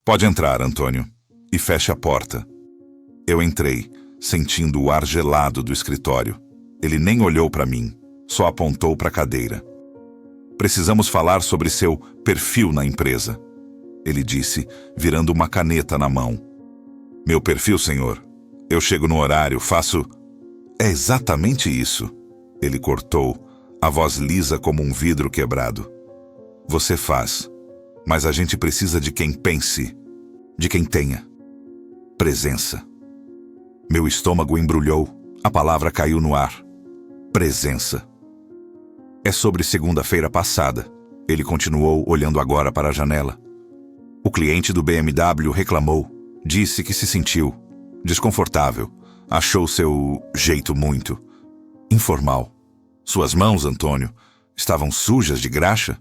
Pode entrar, Antônio, e feche a porta. Eu entrei, sentindo o ar gelado do escritório. Ele nem olhou para mim, só apontou para a cadeira. Precisamos falar sobre seu perfil na empresa, ele disse, virando uma caneta na mão. Meu perfil, senhor? Eu chego no horário, faço... É exatamente isso, ele cortou, a voz lisa como um vidro quebrado. Você faz, mas a gente precisa de quem pense, de quem tenha presença. Meu estômago embrulhou, a palavra caiu no ar. Presença. É sobre segunda-feira passada, ele continuou olhando agora para a janela. O cliente do BMW reclamou, disse que se sentiu desconfortável, achou seu jeito muito informal. Suas mãos, Antônio, estavam sujas de graxa?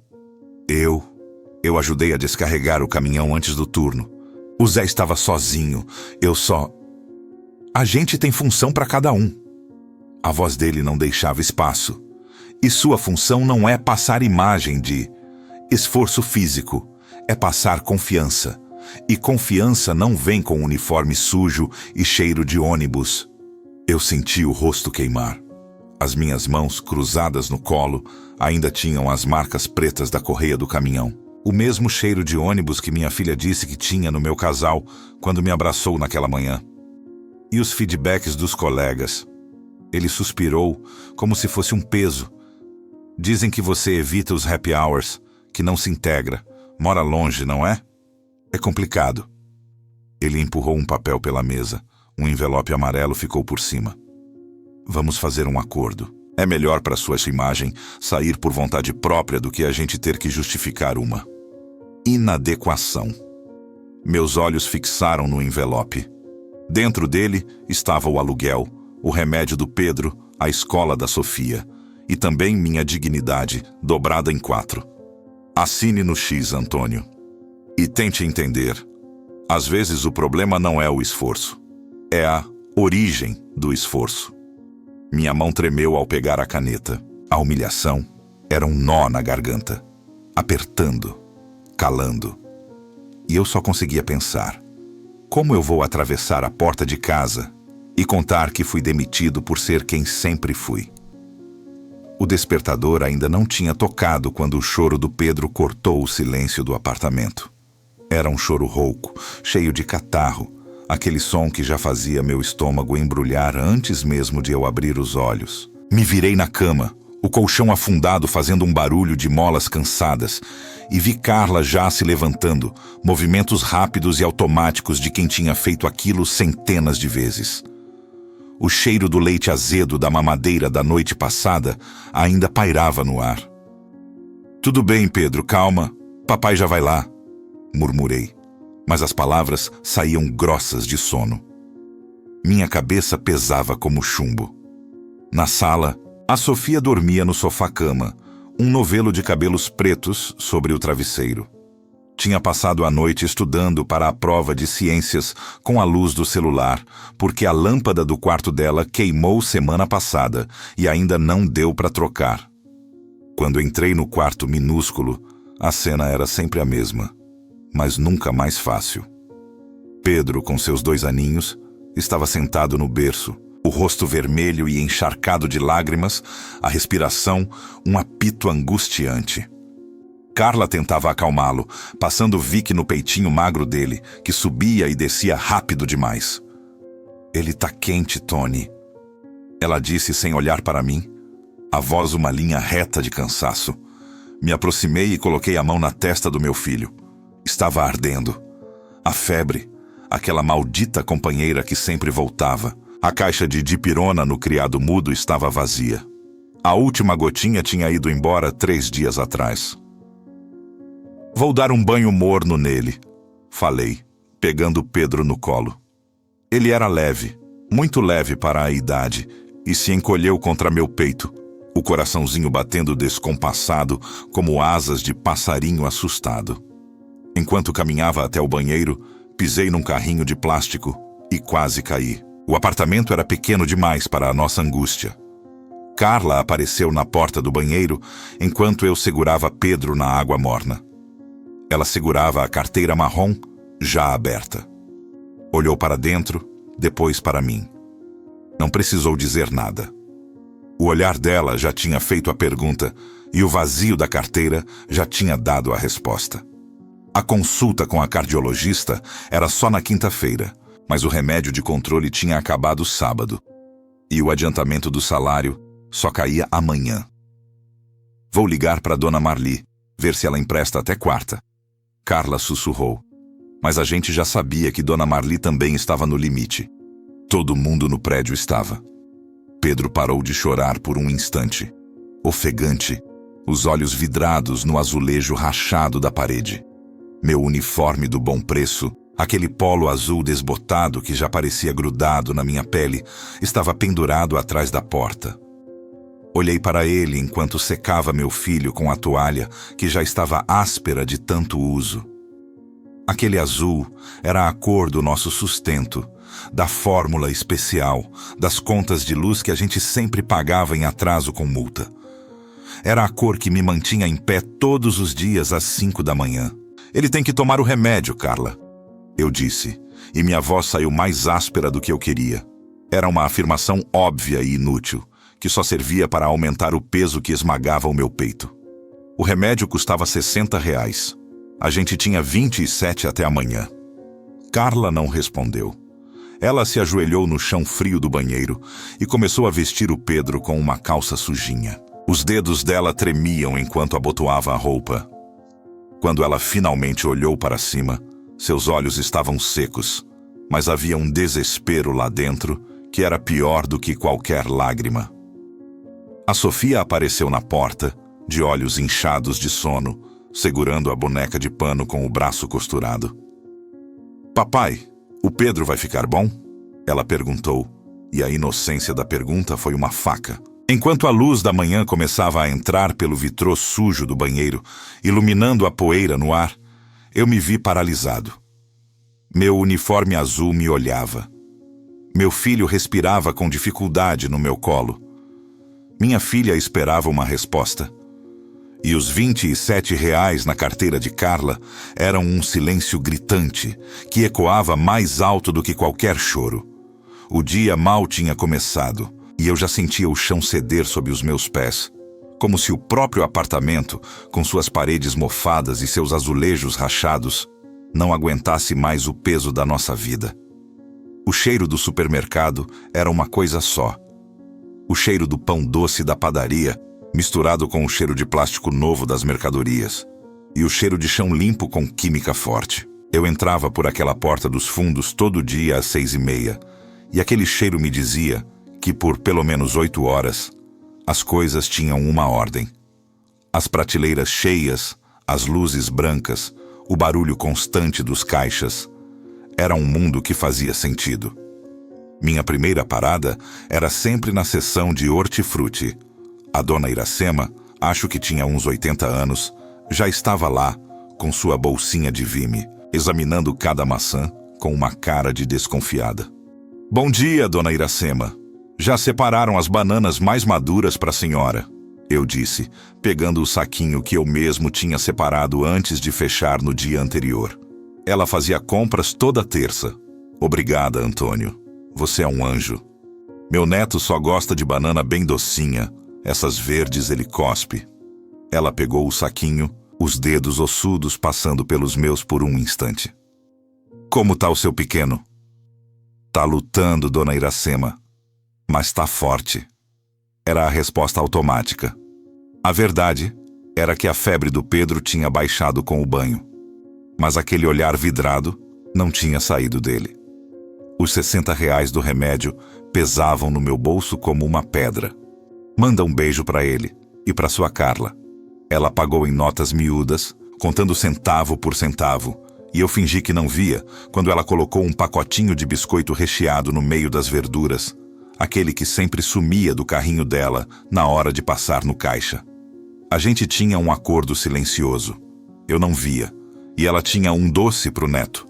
Eu ajudei a descarregar o caminhão antes do turno. O Zé estava sozinho, A gente tem função para cada um. A voz dele não deixava espaço. E sua função não é passar imagem de esforço físico, é passar confiança. E confiança não vem com uniforme sujo e cheiro de ônibus. Eu senti o rosto queimar. As minhas mãos, cruzadas no colo, ainda tinham as marcas pretas da correia do caminhão. O mesmo cheiro de ônibus que minha filha disse que tinha no meu casal quando me abraçou naquela manhã. E os feedbacks dos colegas. Ele suspirou, como se fosse um peso. Dizem que você evita os happy hours, que não se integra, mora longe, não é? É complicado. Ele empurrou um papel pela mesa. Um envelope amarelo ficou por cima. Vamos fazer um acordo. É melhor para sua imagem sair por vontade própria do que a gente ter que justificar uma inadequação. Meus olhos fixaram no envelope. Dentro dele estava o aluguel, o remédio do Pedro, a escola da Sofia e também minha dignidade, dobrada em 4. Assine no X, Antônio. E tente entender. Às vezes o problema não é o esforço. É a origem do esforço. Minha mão tremeu ao pegar a caneta. A humilhação era um nó na garganta, apertando, calando. E eu só conseguia pensar: como eu vou atravessar a porta de casa e contar que fui demitido por ser quem sempre fui? O despertador ainda não tinha tocado quando o choro do Pedro cortou o silêncio do apartamento. Era um choro rouco, cheio de catarro, aquele som que já fazia meu estômago embrulhar antes mesmo de eu abrir os olhos. Me virei na cama, o colchão afundado fazendo um barulho de molas cansadas, e vi Carla já se levantando, movimentos rápidos e automáticos de quem tinha feito aquilo centenas de vezes. O cheiro do leite azedo da mamadeira da noite passada ainda pairava no ar. Tudo bem, Pedro, calma, papai já vai lá, murmurei, mas as palavras saíam grossas de sono. Minha cabeça pesava como chumbo. Na sala, a Sofia dormia no sofá-cama, um novelo de cabelos pretos sobre o travesseiro. Tinha passado a noite estudando para a prova de ciências com a luz do celular, porque a lâmpada do quarto dela queimou semana passada e ainda não deu para trocar. Quando entrei no quarto minúsculo, a cena era sempre a mesma, mas nunca mais fácil. Pedro, com seus 2 aninhos, estava sentado no berço, o rosto vermelho e encharcado de lágrimas, a respiração um apito angustiante. Carla tentava acalmá-lo, passando Vic no peitinho magro dele, que subia e descia rápido demais. Ele tá quente, Tony, ela disse sem olhar para mim, a voz uma linha reta de cansaço. Me aproximei e coloquei a mão na testa do meu filho. Estava ardendo. A febre, aquela maldita companheira que sempre voltava. A caixa de dipirona no criado mudo estava vazia. A última gotinha tinha ido embora 3 dias atrás. Vou dar um banho morno nele, falei, pegando Pedro no colo. Ele era leve, muito leve para a idade, e se encolheu contra meu peito, o coraçãozinho batendo descompassado como asas de passarinho assustado. Enquanto caminhava até o banheiro, pisei num carrinho de plástico e quase caí. O apartamento era pequeno demais para a nossa angústia. Carla apareceu na porta do banheiro enquanto eu segurava Pedro na água morna. Ela segurava a carteira marrom já aberta. Olhou para dentro, depois para mim. Não precisou dizer nada. O olhar dela já tinha feito a pergunta e o vazio da carteira já tinha dado a resposta. A consulta com a cardiologista era só na quinta-feira, mas o remédio de controle tinha acabado sábado. E o adiantamento do salário só caía amanhã. Vou ligar para Dona Marli, ver se ela empresta até quarta. Carla sussurrou. Mas a gente já sabia que Dona Marli também estava no limite. Todo mundo no prédio estava. Pedro parou de chorar por um instante. Ofegante, os olhos vidrados no azulejo rachado da parede. Meu uniforme do bom preço, aquele polo azul desbotado que já parecia grudado na minha pele, estava pendurado atrás da porta. Olhei para ele enquanto secava meu filho com a toalha que já estava áspera de tanto uso. Aquele azul era a cor do nosso sustento, da fórmula especial, das contas de luz que a gente sempre pagava em atraso com multa. Era a cor que me mantinha em pé todos os dias às 5 da manhã. Ele tem que tomar o remédio, Carla, eu disse, e minha voz saiu mais áspera do que eu queria. Era uma afirmação óbvia e inútil, que só servia para aumentar o peso que esmagava o meu peito. O remédio custava R$60. A gente tinha 27 até amanhã. Carla não respondeu. Ela se ajoelhou no chão frio do banheiro e começou a vestir o Pedro com uma calça sujinha. Os dedos dela tremiam enquanto abotoava a roupa. Quando ela finalmente olhou para cima, seus olhos estavam secos, mas havia um desespero lá dentro que era pior do que qualquer lágrima. A Sofia apareceu na porta, de olhos inchados de sono, segurando a boneca de pano com o braço costurado. Papai, o Pedro vai ficar bom? Ela perguntou, e a inocência da pergunta foi uma faca. Enquanto a luz da manhã começava a entrar pelo vitrô sujo do banheiro, iluminando a poeira no ar, eu me vi paralisado. Meu uniforme azul me olhava. Meu filho respirava com dificuldade no meu colo. Minha filha esperava uma resposta. E os R$27 na carteira de Carla eram um silêncio gritante, que ecoava mais alto do que qualquer choro. O dia mal tinha começado, e eu já sentia o chão ceder sob os meus pés, como se o próprio apartamento, com suas paredes mofadas e seus azulejos rachados, não aguentasse mais o peso da nossa vida. O cheiro do supermercado era uma coisa só. O cheiro do pão doce da padaria, misturado com o cheiro de plástico novo das mercadorias, e o cheiro de chão limpo com química forte. Eu entrava por aquela porta dos fundos todo dia às 6h30, e aquele cheiro me dizia que por pelo menos 8 horas, as coisas tinham uma ordem. As prateleiras cheias, as luzes brancas, o barulho constante dos caixas. Era um mundo que fazia sentido. Minha primeira parada era sempre na seção de hortifruti. A dona Iracema, acho que tinha uns 80 anos, já estava lá, com sua bolsinha de vime, examinando cada maçã com uma cara de desconfiada. Bom dia, dona Iracema. Já separaram as bananas mais maduras para a senhora, eu disse, pegando o saquinho que eu mesmo tinha separado antes de fechar no dia anterior. Ela fazia compras toda terça. Obrigada, Antônio. Você é um anjo. Meu neto só gosta de banana bem docinha. Essas verdes ele cospe. Ela pegou o saquinho, os dedos ossudos passando pelos meus por um instante. Como tá o seu pequeno? Tá lutando, dona Iracema. Mas tá forte. Era a resposta automática. A verdade era que a febre do Pedro tinha baixado com o banho. Mas aquele olhar vidrado não tinha saído dele. Os R$60 do remédio pesavam no meu bolso como uma pedra. Manda um beijo para ele e para sua Carla. Ela pagou em notas miúdas, contando centavo por centavo, e eu fingi que não via quando ela colocou um pacotinho de biscoito recheado no meio das verduras, aquele que sempre sumia do carrinho dela na hora de passar no caixa. A gente tinha um acordo silencioso. Eu não via, e ela tinha um doce pro neto.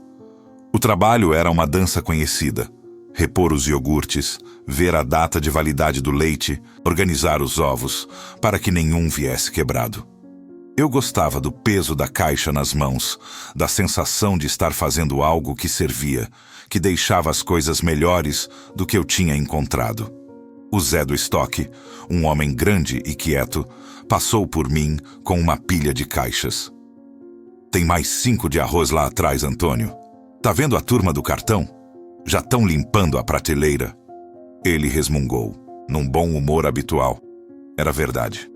O trabalho era uma dança conhecida. Repor os iogurtes, ver a data de validade do leite, organizar os ovos, para que nenhum viesse quebrado. Eu gostava do peso da caixa nas mãos, da sensação de estar fazendo algo que servia, que deixava as coisas melhores do que eu tinha encontrado. O Zé do estoque, um homem grande e quieto, passou por mim com uma pilha de caixas. Tem mais 5 de arroz lá atrás, Antônio. Tá vendo a turma do cartão? Já estão limpando a prateleira. Ele resmungou, num bom humor habitual. Era verdade.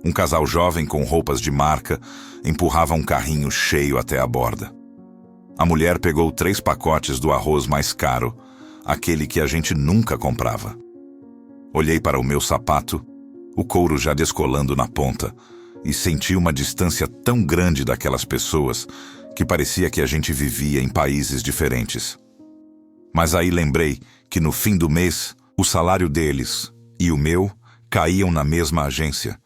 Um casal jovem com roupas de marca empurrava um carrinho cheio até a borda. A mulher pegou 3 pacotes do arroz mais caro, aquele que a gente nunca comprava. Olhei para o meu sapato, o couro já descolando na ponta, e senti uma distância tão grande daquelas pessoas que parecia que a gente vivia em países diferentes. Mas aí lembrei que no fim do mês, o salário deles e o meu caíam na mesma agência.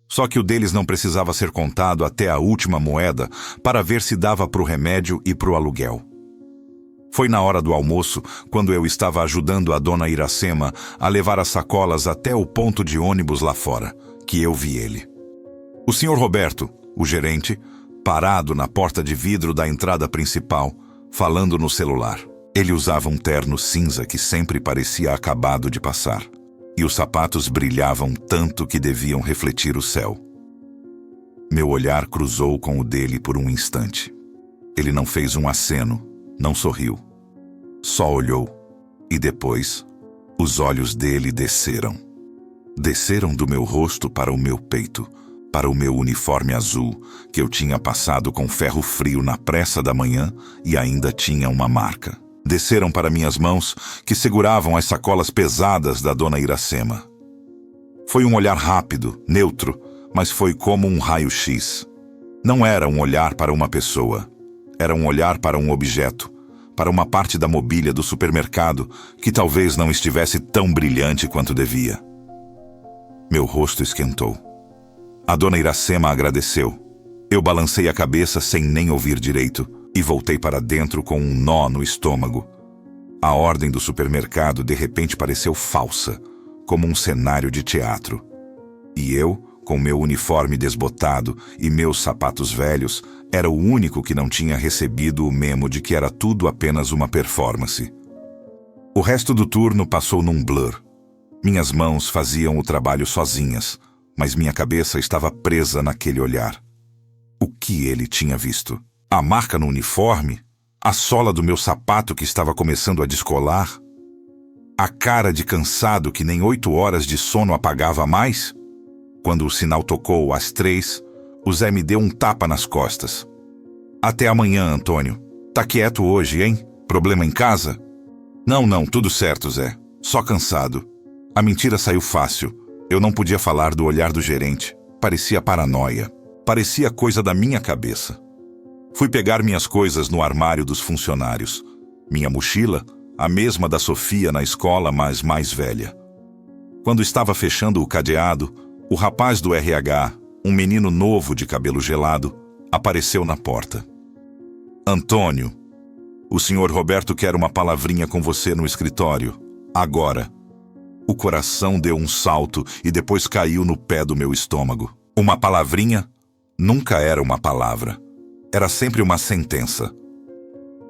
Só que o deles não precisava ser contado até a última moeda para ver se dava para o remédio e para o aluguel. Foi na hora do almoço, quando eu estava ajudando a dona Iracema a levar as sacolas até o ponto de ônibus lá fora, que eu vi ele. O senhor Roberto, o gerente, parado na porta de vidro da entrada principal, falando no celular. Ele usava um terno cinza que sempre parecia acabado de passar. E os sapatos brilhavam tanto que deviam refletir o céu. Meu olhar cruzou com o dele por um instante. Ele não fez um aceno, não sorriu. Só olhou. E depois, os olhos dele desceram. Desceram do meu rosto para o meu peito, para o meu uniforme azul, que eu tinha passado com ferro frio na pressa da manhã e ainda tinha uma marca. Desceram para minhas mãos, que seguravam as sacolas pesadas da dona Iracema. Foi um olhar rápido, neutro, mas foi como um raio-x. Não era um olhar para uma pessoa. Era um olhar para um objeto, para uma parte da mobília do supermercado que talvez não estivesse tão brilhante quanto devia. Meu rosto esquentou. A dona Iracema agradeceu. Eu balancei a cabeça sem nem ouvir direito e voltei para dentro com um nó no estômago. A ordem do supermercado de repente pareceu falsa, como um cenário de teatro. E eu, com meu uniforme desbotado e meus sapatos velhos, era o único que não tinha recebido o memo de que era tudo apenas uma performance. O resto do turno passou num blur. Minhas mãos faziam o trabalho sozinhas, mas minha cabeça estava presa naquele olhar. O que ele tinha visto? A marca no uniforme? A sola do meu sapato que estava começando a descolar? A cara de cansado que nem 8 horas de sono apagava mais? Quando o sinal tocou às 3, o Zé me deu um tapa nas costas. Até amanhã, Antônio. Tá quieto hoje, hein? Problema em casa? Não, tudo certo, Zé. Só cansado. A mentira saiu fácil. Eu não podia falar do olhar do gerente. Parecia paranoia. Parecia coisa da minha cabeça. Fui pegar minhas coisas no armário dos funcionários. Minha mochila, a mesma da Sofia na escola, mas mais velha. Quando estava fechando o cadeado, o rapaz do RH, um menino novo de cabelo gelado, apareceu na porta. Antônio, o senhor Roberto quer uma palavrinha com você no escritório. Agora. O coração deu um salto e depois caiu no pé do meu estômago. Uma palavrinha nunca era uma palavra. Era sempre uma sentença.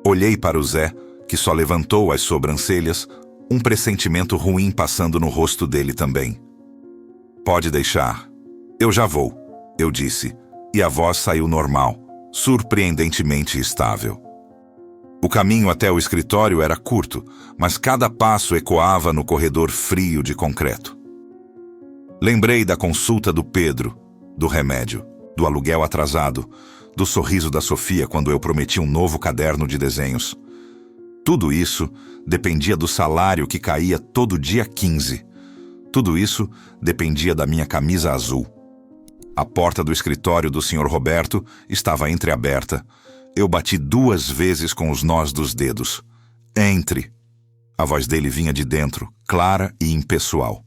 Olhei para o Zé, que só levantou as sobrancelhas, um pressentimento ruim passando no rosto dele também. Pode deixar. Eu já vou, eu disse, e a voz saiu normal, surpreendentemente estável. O caminho até o escritório era curto, mas cada passo ecoava no corredor frio de concreto. Lembrei da consulta do Pedro, do remédio, do aluguel atrasado, do sorriso da Sofia quando eu prometi um novo caderno de desenhos. Tudo isso dependia do salário que caía todo dia 15. Tudo isso dependia da minha camisa azul. A porta do escritório do Sr. Roberto estava entreaberta. Eu bati 2 vezes com os nós dos dedos. Entre. A voz dele vinha de dentro, clara e impessoal.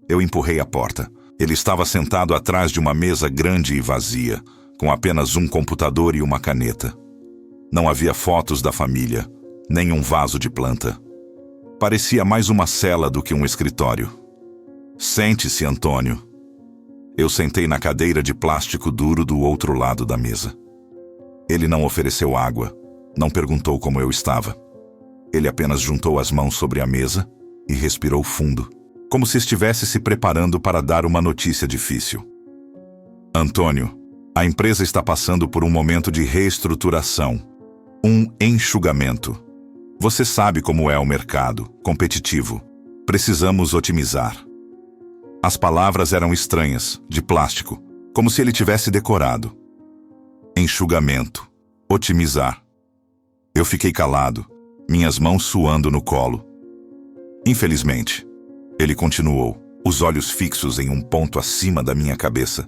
Eu empurrei a porta. Ele estava sentado atrás de uma mesa grande e vazia, com apenas um computador e uma caneta. Não havia fotos da família, nem um vaso de planta. Parecia mais uma cela do que um escritório. Sente-se, Antônio. Eu sentei na cadeira de plástico duro do outro lado da mesa. Ele não ofereceu água, não perguntou como eu estava. Ele apenas juntou as mãos sobre a mesa e respirou fundo, como se estivesse se preparando para dar uma notícia difícil. Antônio, a empresa está passando por um momento de reestruturação, um enxugamento. Você sabe como é o mercado, competitivo. Precisamos otimizar. As palavras eram estranhas, de plástico, como se ele tivesse decorado. Enxugamento, otimizar. Eu fiquei calado, minhas mãos suando no colo. Infelizmente, ele continuou, os olhos fixos em um ponto acima da minha cabeça.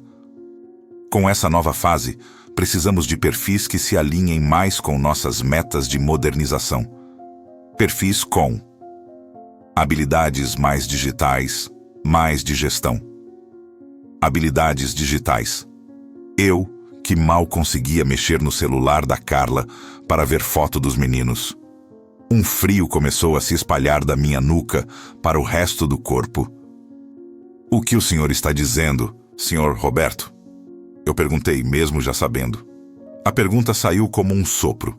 Com essa nova fase, precisamos de perfis que se alinhem mais com nossas metas de modernização. Perfis com habilidades mais digitais, mais de gestão. Habilidades digitais. Eu, que mal conseguia mexer no celular da Carla para ver foto dos meninos. Um frio começou a se espalhar da minha nuca para o resto do corpo. O que o senhor está dizendo, senhor Roberto? Eu perguntei, mesmo já sabendo. A pergunta saiu como um sopro.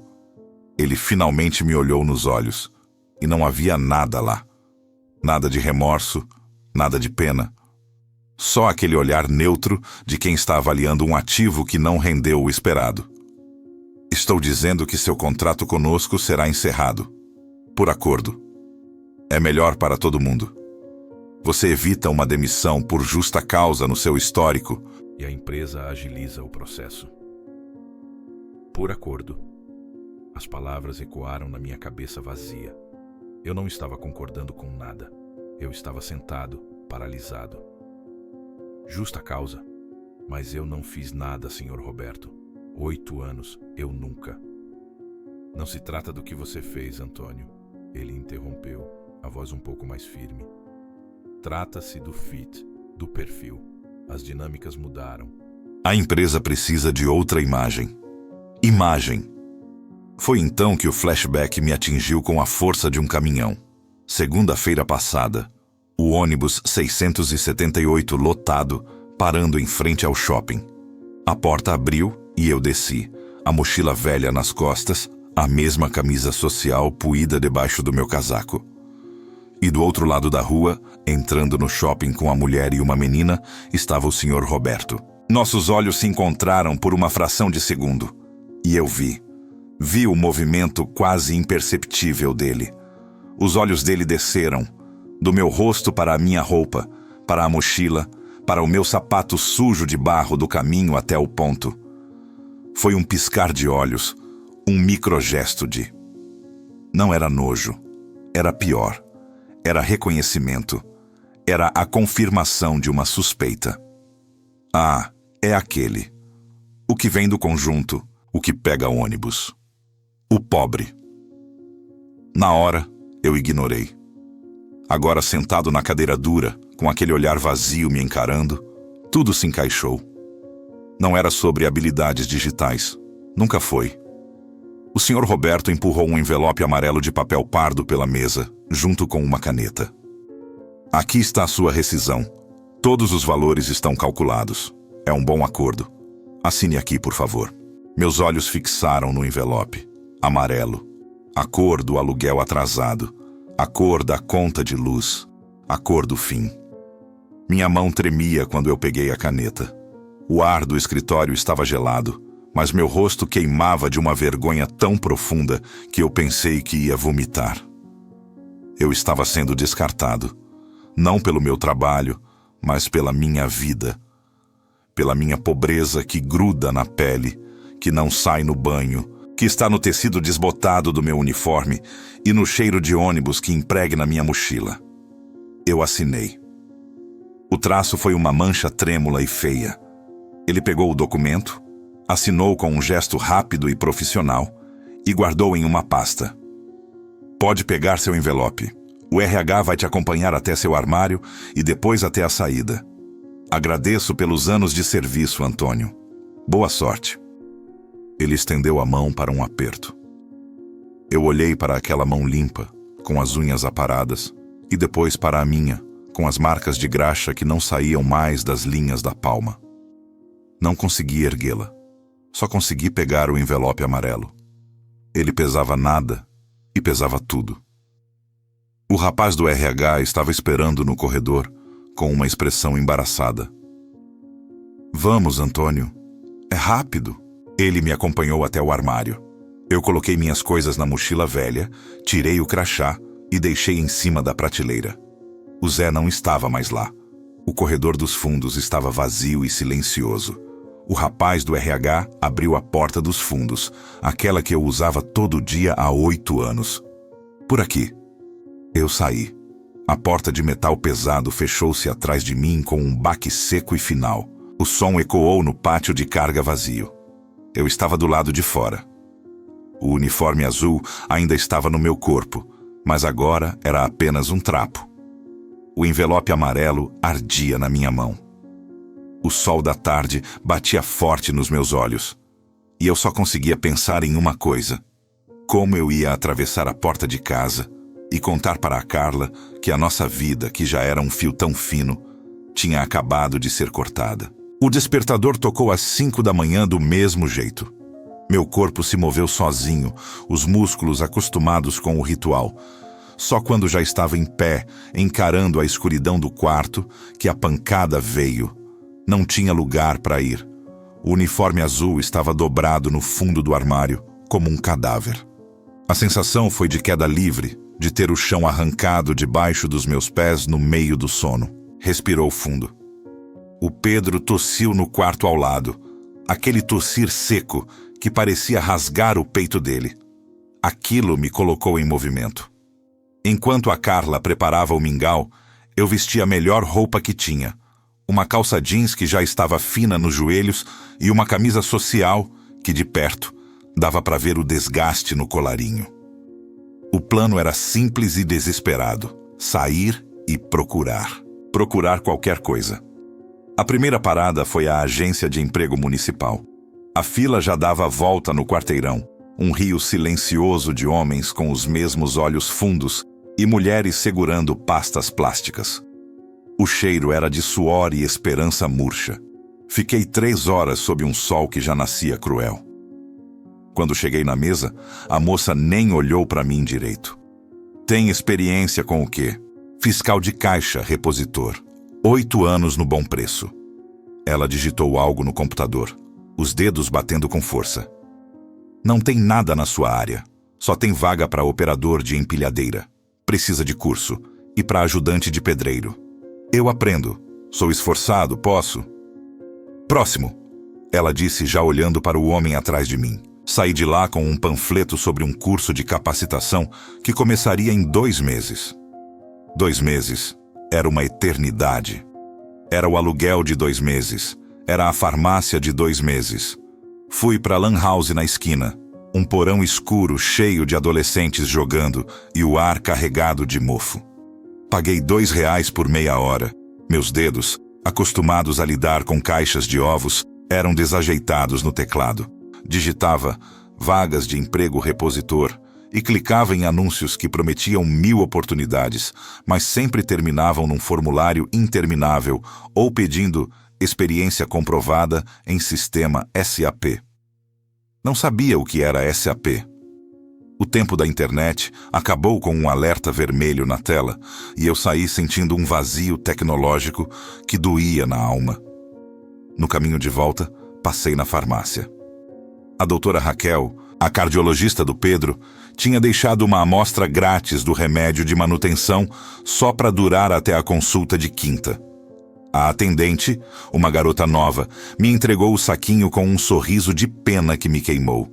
Ele finalmente me olhou nos olhos, e não havia nada lá. Nada de remorso, nada de pena. Só aquele olhar neutro de quem está avaliando um ativo que não rendeu o esperado. Estou dizendo que seu contrato conosco será encerrado. Por acordo. É melhor para todo mundo. Você evita uma demissão por justa causa no seu histórico, e a empresa agiliza o processo. Por acordo. As palavras ecoaram na minha cabeça vazia. Eu não estava concordando com nada. Eu estava sentado, paralisado. Justa causa. Mas eu não fiz nada, senhor Roberto. 8 anos, eu nunca. Não se trata do que você fez, Antônio. Ele interrompeu, a voz um pouco mais firme. Trata-se do fit, do perfil. As dinâmicas mudaram. A empresa precisa de outra imagem. Imagem. Foi então que o flashback me atingiu com a força de um caminhão. Segunda-feira passada, o ônibus 678 lotado, parando em frente ao shopping. A porta abriu e eu desci, a mochila velha nas costas, a mesma camisa social puída debaixo do meu casaco. E do outro lado da rua, entrando no shopping com a mulher e uma menina, estava o senhor Roberto. Nossos olhos se encontraram por uma fração de segundo. E eu vi o movimento quase imperceptível dele. Os olhos dele desceram, do meu rosto para a minha roupa, para a mochila, para o meu sapato sujo de barro do caminho até o ponto. Foi um piscar de olhos, um microgesto de... Não era nojo, era pior. Era reconhecimento. Era a confirmação de uma suspeita. Ah, é aquele. O que vem do conjunto, o que pega ônibus. O pobre. Na hora, eu ignorei. Agora sentado na cadeira dura, com aquele olhar vazio me encarando, tudo se encaixou. Não era sobre habilidades digitais. Nunca foi. O senhor Roberto empurrou um envelope amarelo de papel pardo pela mesa, junto com uma caneta. Aqui está a sua rescisão. Todos os valores estão calculados. É um bom acordo. Assine aqui, por favor. Meus olhos fixaram no envelope. Amarelo. A cor do aluguel atrasado. A cor da conta de luz. A cor do fim. Minha mão tremia quando eu peguei a caneta. O ar do escritório estava gelado, mas meu rosto queimava de uma vergonha tão profunda que eu pensei que ia vomitar. Eu estava sendo descartado, não pelo meu trabalho, mas pela minha vida. Pela minha pobreza que gruda na pele, que não sai no banho, que está no tecido desbotado do meu uniforme e no cheiro de ônibus que impregna minha mochila. Eu assinei. O traço foi uma mancha trêmula e feia. Ele pegou o documento, assinou com um gesto rápido e profissional e guardou em uma pasta. Pode pegar seu envelope. O RH vai te acompanhar até seu armário e depois até a saída. Agradeço pelos anos de serviço, Antônio. Boa sorte. Ele estendeu a mão para um aperto. Eu olhei para aquela mão limpa, com as unhas aparadas, e depois para a minha, com as marcas de graxa que não saíam mais das linhas da palma. Não consegui erguê-la. Só consegui pegar o envelope amarelo. Ele pesava nada e pesava tudo. O rapaz do RH estava esperando no corredor, com uma expressão embaraçada. Vamos, Antônio. É rápido. Ele me acompanhou até o armário. Eu coloquei minhas coisas na mochila velha, tirei o crachá e deixei em cima da prateleira. O Zé não estava mais lá. O corredor dos fundos estava vazio e silencioso. O rapaz do RH abriu a porta dos fundos, aquela que eu usava todo dia há 8 anos. Por aqui. Eu saí. A porta de metal pesado fechou-se atrás de mim com um baque seco e final. O som ecoou no pátio de carga vazio. Eu estava do lado de fora. O uniforme azul ainda estava no meu corpo, mas agora era apenas um trapo. O envelope amarelo ardia na minha mão. O sol da tarde batia forte nos meus olhos. E eu só conseguia pensar em uma coisa: como eu ia atravessar a porta de casa e contar para a Carla que a nossa vida, que já era um fio tão fino, tinha acabado de ser cortada. O despertador tocou às 5 da manhã do mesmo jeito. Meu corpo se moveu sozinho, os músculos acostumados com o ritual. Só quando já estava em pé, encarando a escuridão do quarto, que a pancada veio. Não tinha lugar para ir. O uniforme azul estava dobrado no fundo do armário, como um cadáver. A sensação foi de queda livre, de ter o chão arrancado debaixo dos meus pés no meio do sono. Respirou fundo. O Pedro tossiu no quarto ao lado. Aquele tossir seco que parecia rasgar o peito dele. Aquilo me colocou em movimento. Enquanto a Carla preparava o mingau, eu vesti a melhor roupa que tinha. Uma calça jeans que já estava fina nos joelhos e uma camisa social que, de perto, dava para ver o desgaste no colarinho. O plano era simples e desesperado: sair e procurar. Procurar qualquer coisa. A primeira parada foi a agência de emprego municipal. A fila já dava a volta no quarteirão, um rio silencioso de homens com os mesmos olhos fundos e mulheres segurando pastas plásticas. O cheiro era de suor e esperança murcha. Fiquei 3 horas sob um sol que já nascia cruel. Quando cheguei na mesa, a moça nem olhou para mim direito. Tem experiência com o quê? Fiscal de caixa, repositor. 8 anos no Bom Preço. Ela digitou algo no computador, os dedos batendo com força. Não tem nada na sua área. Só tem vaga para operador de empilhadeira. Precisa de curso. E para ajudante de pedreiro. Eu aprendo. Sou esforçado, posso? Próximo, ela disse já olhando para o homem atrás de mim. Saí de lá com um panfleto sobre um curso de capacitação que começaria em 2 meses. 2 meses era uma eternidade. Era o aluguel de 2 meses. Era a farmácia de 2 meses. Fui para a lan house na esquina. Um porão escuro cheio de adolescentes jogando e o ar carregado de mofo. Paguei R$2 por meia hora. Meus dedos, acostumados a lidar com caixas de ovos, eram desajeitados no teclado. Digitava vagas de emprego repositor e clicava em anúncios que prometiam 1000 oportunidades, mas sempre terminavam num formulário interminável ou pedindo experiência comprovada em sistema SAP. Não sabia o que era SAP. O tempo da internet acabou com um alerta vermelho na tela e eu saí sentindo um vazio tecnológico que doía na alma. No caminho de volta, passei na farmácia. A doutora Raquel, a cardiologista do Pedro, tinha deixado uma amostra grátis do remédio de manutenção só para durar até a consulta de quinta. A atendente, uma garota nova, me entregou o saquinho com um sorriso de pena que me queimou.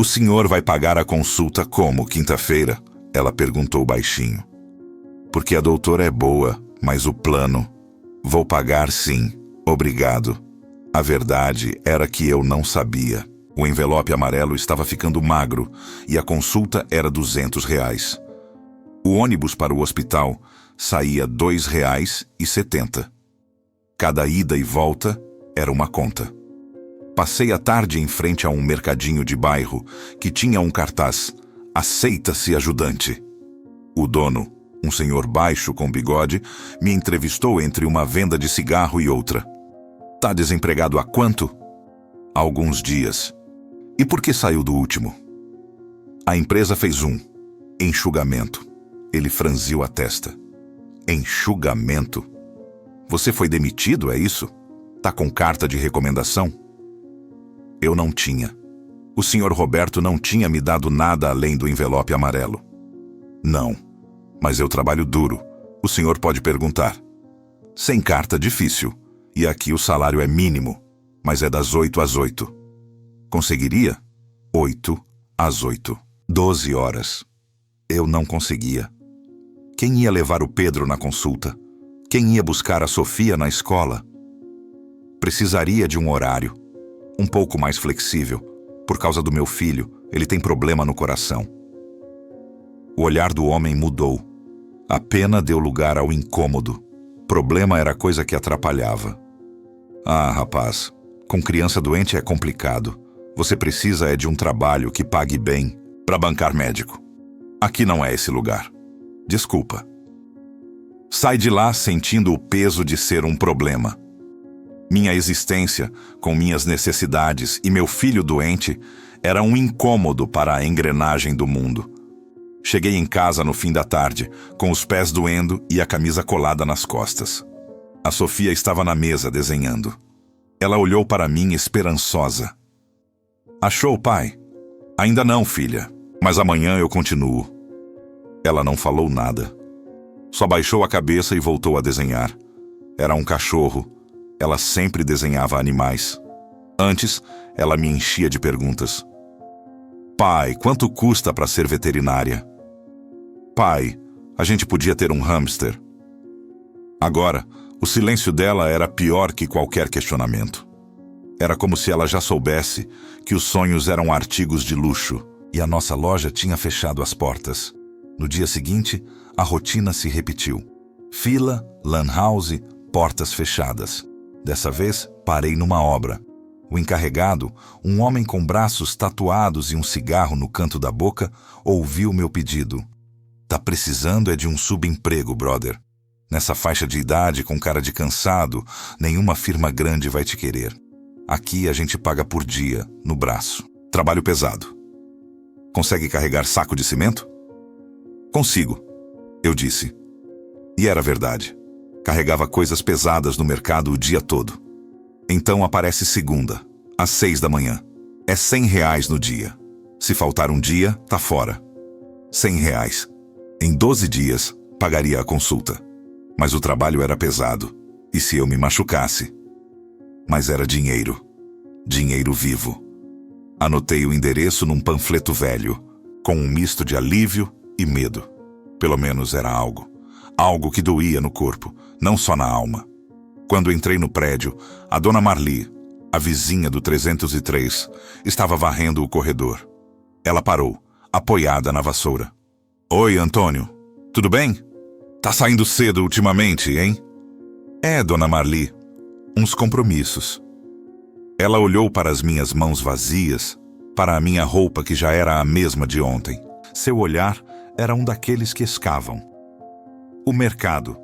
"O senhor vai pagar a consulta como, quinta-feira?" Ela perguntou baixinho. "Porque a doutora é boa, mas o plano..." "Vou pagar sim, obrigado." A verdade era que eu não sabia. O envelope amarelo estava ficando magro e a consulta era R$200. O ônibus para o hospital saía R$2,70. Cada ida e volta era uma conta. Passei a tarde em frente a um mercadinho de bairro que tinha um cartaz: "Aceita-se ajudante." O dono, Um senhor baixo com bigode me entrevistou entre uma venda de cigarro e outra. Tá desempregado há quanto? Há alguns dias. E por que saiu do último? A empresa fez um enxugamento. Ele franziu a testa. Enxugamento? Você foi demitido, é isso? Tá com carta de recomendação? Eu não tinha. O senhor Roberto não tinha me dado nada além do envelope amarelo. Não, mas eu trabalho duro. O senhor pode perguntar. Sem carta, difícil. E aqui o salário é mínimo, mas é das 8 às 8. Conseguiria? 8 às 8. 12 horas. Eu não conseguia. Quem ia levar o Pedro na consulta? Quem ia buscar a Sofia na escola? Precisaria de um horário, um pouco mais flexível. Por causa do meu filho, ele tem problema no coração. O olhar do homem mudou. A pena deu lugar ao incômodo. Problema era coisa que atrapalhava. Ah, rapaz, com criança doente é complicado. Você precisa é de um trabalho que pague bem para bancar médico. Aqui não é esse lugar. Desculpa. Sai de lá sentindo o peso de ser um problema. Minha existência, com minhas necessidades e meu filho doente, era um incômodo para a engrenagem do mundo. Cheguei em casa no fim da tarde, com os pés doendo e a camisa colada nas costas. A Sofia estava na mesa desenhando. Ela olhou para mim esperançosa. Achou, pai? Ainda não, filha, mas amanhã eu continuo. Ela não falou nada. Só baixou a cabeça e voltou a desenhar. Era um cachorro. Ela sempre desenhava animais. Antes, ela me enchia de perguntas. Pai, quanto custa para ser veterinária? Pai, a gente podia ter um hamster. Agora, o silêncio dela era pior que qualquer questionamento. Era como se ela já soubesse que os sonhos eram artigos de luxo e a nossa loja tinha fechado as portas. No dia seguinte, a rotina se repetiu. Fila, lan house, portas fechadas. Dessa vez, parei numa obra. O encarregado, um homem com braços tatuados e um cigarro no canto da boca, ouviu meu pedido. Tá precisando é de um subemprego, brother. Nessa faixa de idade, com cara de cansado, nenhuma firma grande vai te querer. Aqui a gente paga por dia, no braço. Trabalho pesado. Consegue carregar saco de cimento? Consigo, eu disse. E era verdade. Carregava coisas pesadas no mercado o dia todo. Então aparece segunda, às 6 da manhã. É R$100 no dia. Se faltar um dia, tá fora. R$100. Em 12 dias, pagaria a consulta. Mas o trabalho era pesado. E se eu me machucasse? Mas era dinheiro. Dinheiro vivo. Anotei o endereço num panfleto velho, com um misto de alívio e medo. Pelo menos era algo. Algo que doía no corpo, não só na alma. Quando entrei no prédio, a dona Marli, a vizinha do 303, estava varrendo o corredor. Ela parou, apoiada na vassoura. Oi, Antônio. Tudo bem? Tá saindo cedo ultimamente, hein? É, dona Marli. Uns compromissos. Ela olhou para as minhas mãos vazias, para a minha roupa que já era a mesma de ontem. Seu olhar era um daqueles que escavam. O mercado.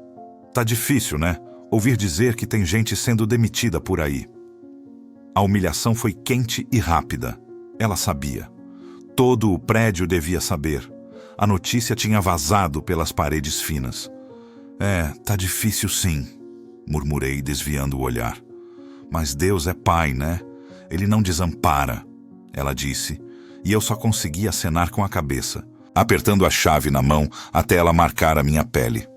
Tá difícil, né? Ouvir dizer que tem gente sendo demitida por aí. A humilhação foi quente e rápida. Ela sabia. Todo o prédio devia saber. A notícia tinha vazado pelas paredes finas. É, tá difícil sim, murmurei, desviando o olhar. Mas Deus é pai, né? Ele não desampara, ela disse, e eu só consegui acenar com a cabeça, apertando a chave na mão até ela marcar a minha pele.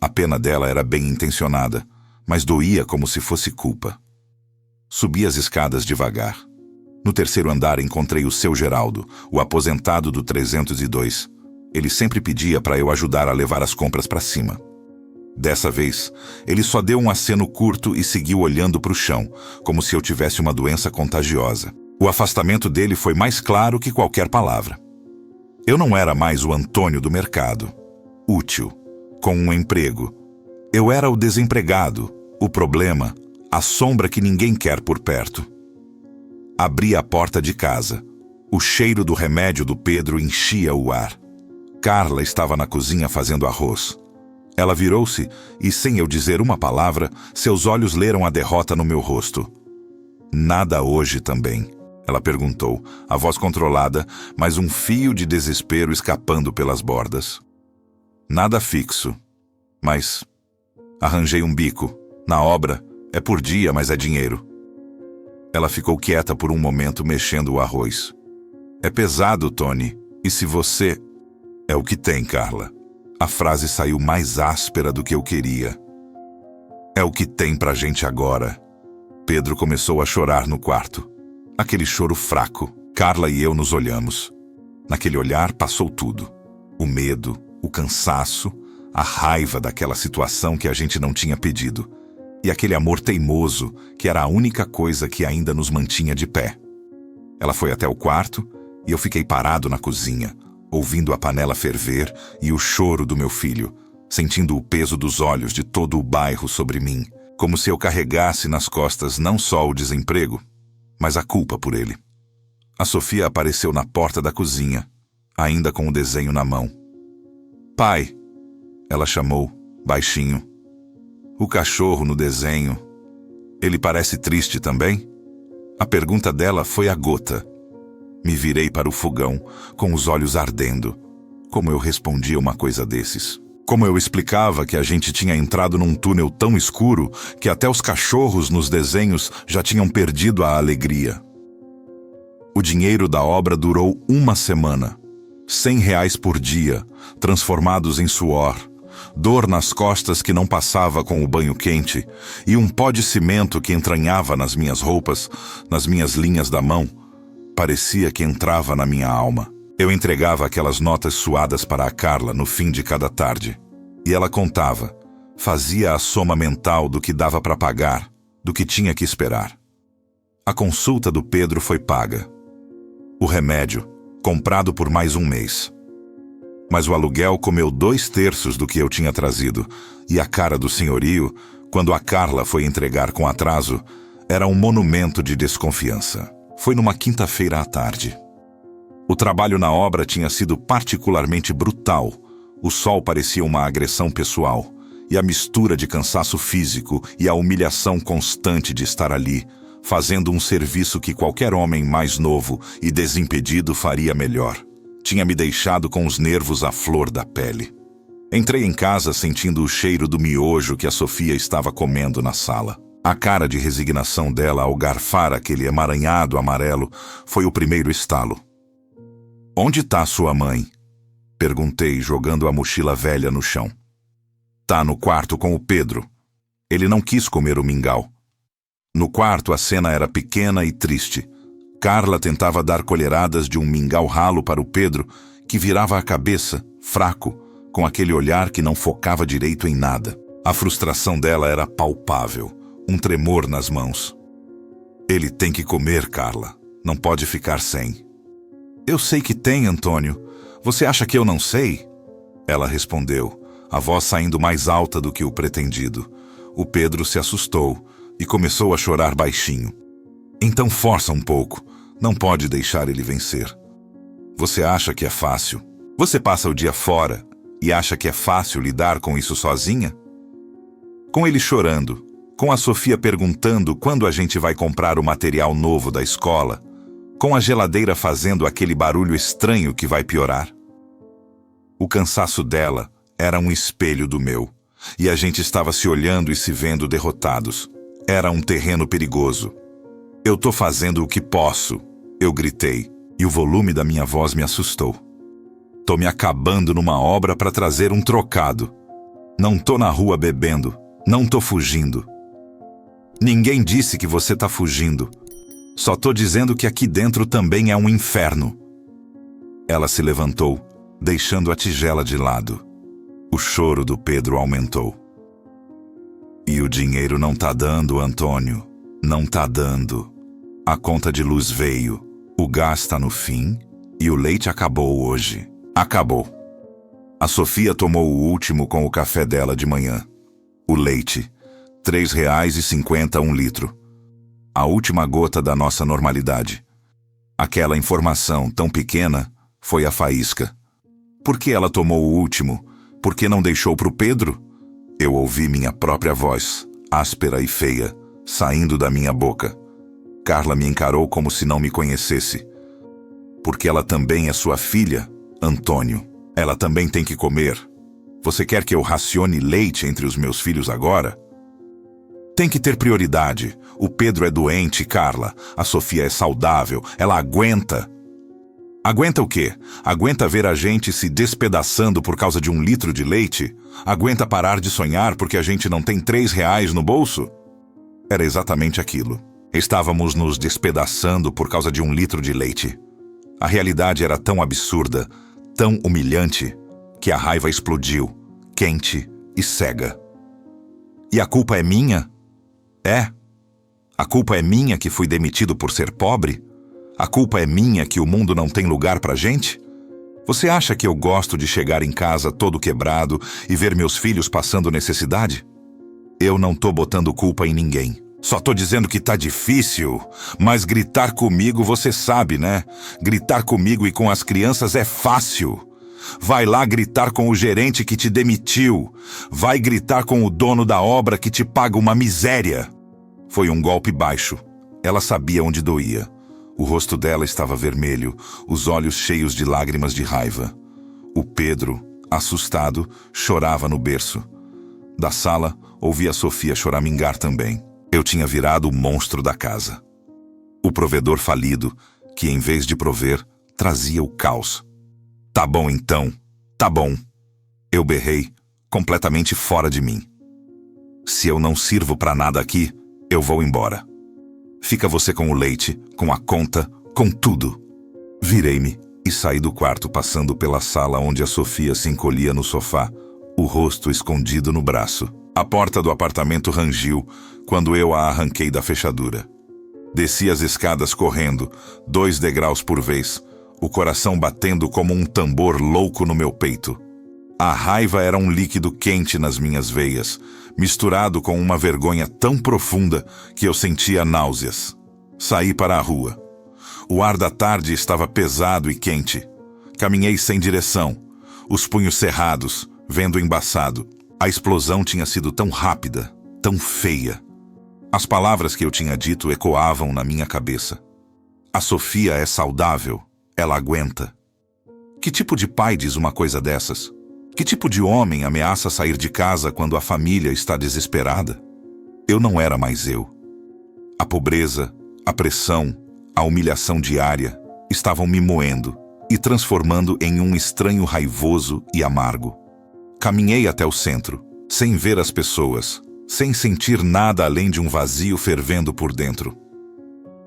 A pena dela era bem intencionada, mas doía como se fosse culpa. Subi as escadas devagar. No terceiro andar encontrei o seu Geraldo, o aposentado do 302. Ele sempre pedia para eu ajudar a levar as compras para cima. Dessa vez, ele só deu um aceno curto e seguiu olhando para o chão, como se eu tivesse uma doença contagiosa. O afastamento dele foi mais claro que qualquer palavra. Eu não era mais o Antônio do mercado, útil, com um emprego. Eu era o desempregado, o problema, a sombra que ninguém quer por perto. Abri a porta de casa. O cheiro do remédio do Pedro enchia o ar. Carla estava na cozinha fazendo arroz. Ela virou-se e, sem eu dizer uma palavra, seus olhos leram a derrota no meu rosto. Nada hoje também? Ela perguntou, a voz controlada, mas um fio de desespero escapando pelas bordas. Nada fixo. Mas arranjei um bico. Na obra, é por dia, mas é dinheiro. Ela ficou quieta por um momento, mexendo o arroz. É pesado, Tony. E se você... É o que tem, Carla. A frase saiu mais áspera do que eu queria. É o que tem pra gente agora. Pedro começou a chorar no quarto. Aquele choro fraco. Carla e eu nos olhamos. Naquele olhar passou tudo. O medo, o cansaço, a raiva daquela situação que a gente não tinha pedido. E aquele amor teimoso, que era a única coisa que ainda nos mantinha de pé. Ela foi até o quarto e eu fiquei parado na cozinha, ouvindo a panela ferver e o choro do meu filho, sentindo o peso dos olhos de todo o bairro sobre mim, como se eu carregasse nas costas não só o desemprego, mas a culpa por ele. A Sofia apareceu na porta da cozinha, ainda com o desenho na mão. "Pai", ela chamou, baixinho. "O cachorro no desenho, ele parece triste também?" A pergunta dela foi a gota. Me virei para o fogão, com os olhos ardendo. Como eu respondia uma coisa desses? Como eu explicava que a gente tinha entrado num túnel tão escuro que até os cachorros nos desenhos já tinham perdido a alegria? O dinheiro da obra durou uma semana. R$ 100 por dia, transformados em suor, dor nas costas que não passava com o banho quente e um pó de cimento que entranhava nas minhas roupas, nas minhas linhas da mão. Parecia que entrava na minha alma. Eu entregava aquelas notas suadas para a Carla no fim de cada tarde. E ela contava, fazia a soma mental do que dava para pagar, do que tinha que esperar. A consulta do Pedro foi paga. O remédio, comprado por mais um mês. Mas o aluguel comeu 2/3 do que eu tinha trazido, e a cara do senhorio, quando a Carla foi entregar com atraso, era um monumento de desconfiança. Foi numa quinta-feira à tarde. O trabalho na obra tinha sido particularmente brutal. O sol parecia uma agressão pessoal, e a mistura de cansaço físico e a humilhação constante de estar ali, fazendo um serviço que qualquer homem mais novo e desimpedido faria melhor, tinha me deixado com os nervos à flor da pele. Entrei em casa sentindo o cheiro do miojo que a Sofia estava comendo na sala. A cara de resignação dela ao garfar aquele emaranhado amarelo foi o primeiro estalo. "Onde está sua mãe?" perguntei, jogando a mochila velha no chão. "Tá no quarto com o Pedro. Ele não quis comer o mingau." No quarto a cena era pequena e triste. Carla tentava dar colheradas de um mingau ralo para o Pedro, que virava a cabeça, fraco, com aquele olhar que não focava direito em nada. A frustração dela era palpável, um tremor nas mãos. "Ele tem que comer, Carla. Não pode ficar sem." "Eu sei que tem, Antônio. Você acha que eu não sei?" Ela respondeu, a voz saindo mais alta do que o pretendido. O Pedro se assustou e começou a chorar baixinho. "Então força um pouco. Não pode deixar ele vencer. Você acha que é fácil? Você passa o dia fora e acha que é fácil lidar com isso sozinha?" Com ele chorando, com a Sofia perguntando quando a gente vai comprar o material novo da escola, com a geladeira fazendo aquele barulho estranho que vai piorar. O cansaço dela era um espelho do meu, e a gente estava se olhando e se vendo derrotados. Era um terreno perigoso. "Eu tô fazendo o que posso", eu gritei, e o volume da minha voz me assustou. "Tô me acabando numa obra para trazer um trocado. Não tô na rua bebendo, não tô fugindo." "Ninguém disse que você tá fugindo. Só tô dizendo que aqui dentro também é um inferno." Ela se levantou, deixando a tigela de lado. O choro do Pedro aumentou. "E o dinheiro não tá dando, Antônio. Não tá dando. A conta de luz veio, o gás tá no fim e o leite acabou hoje. Acabou." A Sofia tomou o último com o café dela de manhã. O leite, R$ 3,50 um litro. A última gota da nossa normalidade. Aquela informação tão pequena foi a faísca. Por que ela tomou o último? Por que não deixou para o Pedro? Eu ouvi minha própria voz, áspera e feia, saindo da minha boca. Carla me encarou como se não me conhecesse. Porque ela também é sua filha, Antônio. Ela também tem que comer. Você quer que eu racione leite entre os meus filhos agora? Tem que ter prioridade. O Pedro é doente, Carla. A Sofia é saudável. Ela aguenta. Aguenta o quê? Aguenta ver a gente se despedaçando por causa de 1 litro de leite? Aguenta parar de sonhar porque a gente não tem R$3 no bolso? Era exatamente aquilo. Estávamos nos despedaçando por causa de 1 litro de leite. A realidade era tão absurda, tão humilhante, que a raiva explodiu, quente e cega. E a culpa é minha? É. A culpa é minha que fui demitido por ser pobre? A culpa é minha que o mundo não tem lugar pra gente? Você acha que eu gosto de chegar em casa todo quebrado e ver meus filhos passando necessidade? Eu não tô botando culpa em ninguém. Só tô dizendo que tá difícil, mas gritar comigo você sabe, né? Gritar comigo e com as crianças é fácil. Vai lá gritar com o gerente que te demitiu. Vai gritar com o dono da obra que te paga uma miséria. Foi um golpe baixo. Ela sabia onde doía. O rosto dela estava vermelho, os olhos cheios de lágrimas de raiva. O Pedro, assustado, chorava no berço. Da sala, ouvi a Sofia choramingar também. Eu tinha virado o monstro da casa. O provedor falido, que em vez de prover, trazia o caos. Tá bom então, tá bom. Eu berrei, completamente fora de mim. Se eu não sirvo pra nada aqui, eu vou embora. Fica você com o leite, com a conta, com tudo. Virei-me e saí do quarto passando pela sala onde a Sofia se encolhia no sofá, o rosto escondido no braço. A porta do apartamento rangiu quando eu a arranquei da fechadura. Desci as escadas correndo, 2 degraus por vez, o coração batendo como um tambor louco no meu peito. A raiva era um líquido quente nas minhas veias, misturado com uma vergonha tão profunda que eu sentia náuseas. Saí para a rua. O ar da tarde estava pesado e quente. Caminhei sem direção, os punhos cerrados, vendo embaçado. A explosão tinha sido tão rápida, tão feia. As palavras que eu tinha dito ecoavam na minha cabeça. A Sofia é saudável, ela aguenta. Que tipo de pai diz uma coisa dessas? Que tipo de homem ameaça sair de casa quando a família está desesperada? Eu não era mais eu. A pobreza, a pressão, a humilhação diária estavam me moendo e transformando em um estranho raivoso e amargo. Caminhei até o centro, sem ver as pessoas, sem sentir nada além de um vazio fervendo por dentro.